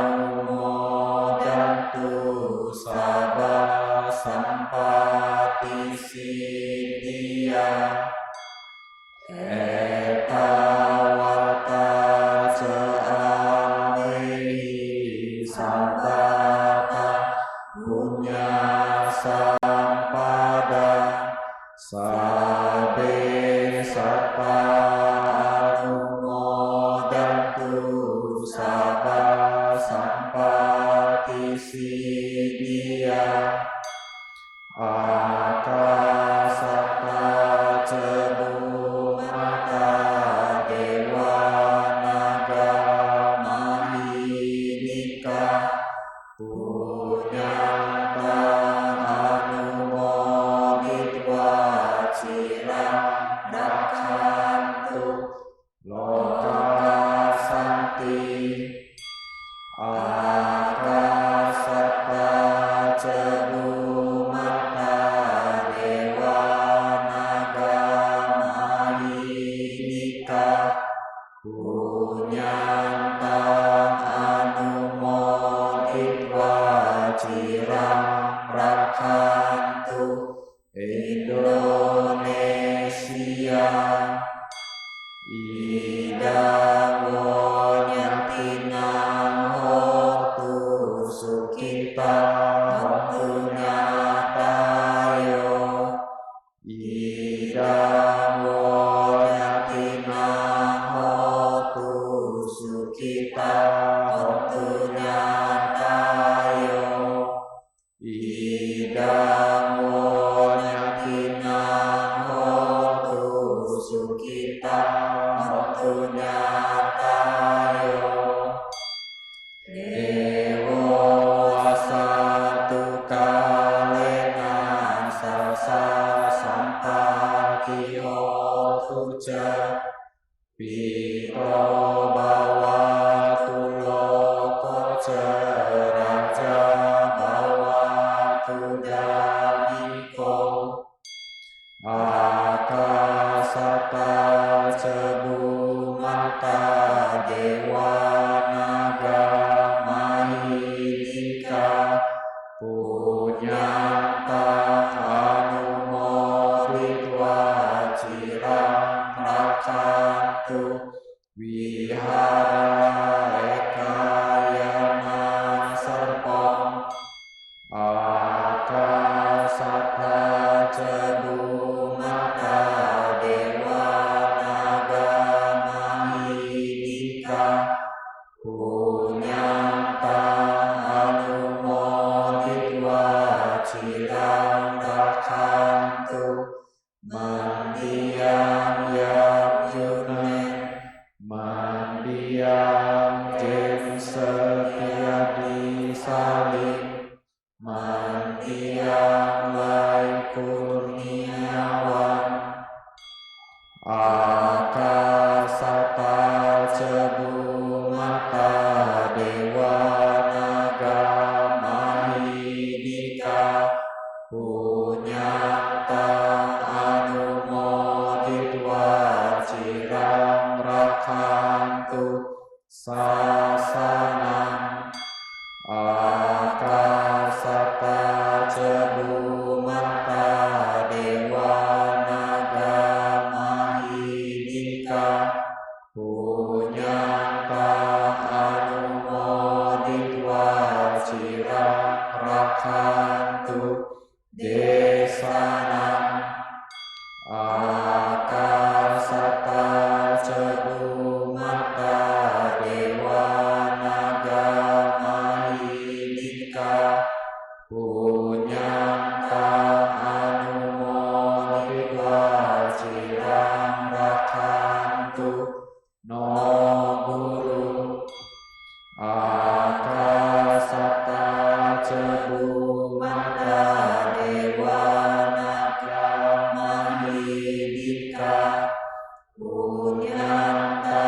Anumodatu Sabha Sampati Siddhya. Eta Wata Ceamehi Sabatang Punya Sampada Sabe Satta Anumodatu Sabha Sampati Siddhya. Akasata Cebu Mata Dewa Naga Mahidika Punyanta Anumoditwa Cirang Rakantu Loka Santi. Akasata Cebu Mata Idang nyatinang hotu sukita hotu nyatayo Dewo asatu kalena sasa sampati hotu ca Piro bawatu loko ceraja bawatu damiko Akasata cebu mata dewa naga mahilika punyata anumoditwa cirang rakantu wihara ekayana serpong Akasata cebu mata dewa naga mahilika punyata anumoditwa cirang rakantu mandiam yabjune mandiam jem setia disalib mandiam lai kurniawan Akasata cebu mata dewa naga mahilika punyata anumoditwa cirang rakantu sasanam Akasata cebu mata dewa naga mahilika punyata anumoditwa cirang rakantu desanam Akasata cebu mata dewa naga mahilika punyata anumoditwa cirang rakantu no guru Akasata cebu mata dewa naga mahilika punyata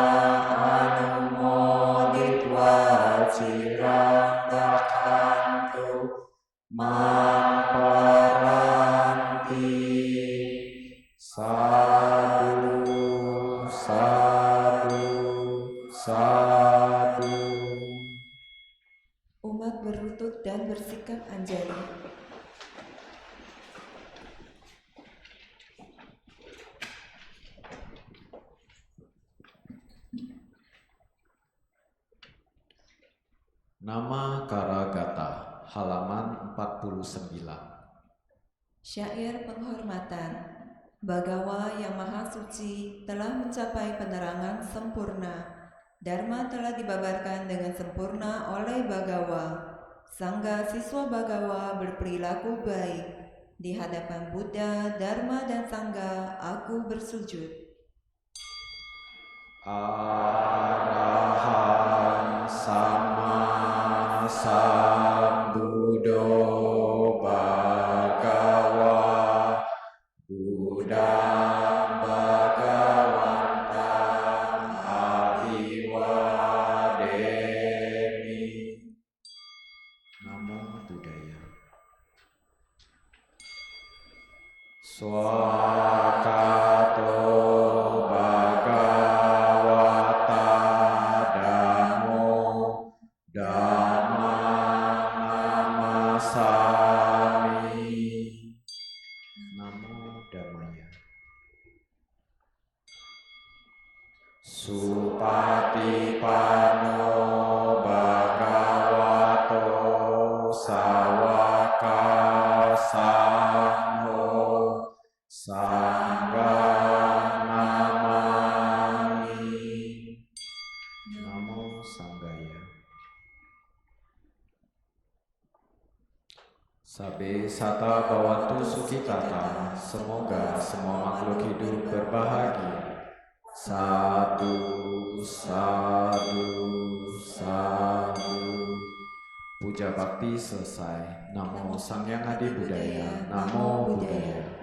anumoditwa cirang rakantu mamparanti sadu sadu sadu Umat berlutut dan bersikap anjali. Nama Karagata, halaman 49. Syair penghormatan. Bagawa yang maha suci telah mencapai penerangan sempurna. Dharma telah dibabarkan dengan sempurna oleh Bagawa. Sangga siswa Bagawa berperilaku baik. Di hadapan Buddha, Dharma dan Sangga, aku bersujud. Arahan sama sambuddho Bhagawa Buddham Bhagavantam Abhiwademi. Namo Buddhaya. Swakato Bhagavata Dhammo Dhammam Namasami. Namo Dhammaya. Supatipanno Bhagavato Sawaka Sangho Sangham Namami. Namo Sanghaya. Sabe wisata Bawantu Sukitata, semoga semua makhluk hidup berbahagia. Sadu, sadu, sadu. Puja bakti selesai. Namo Sang Hyang Adi Budaya. Namo Buddhaya.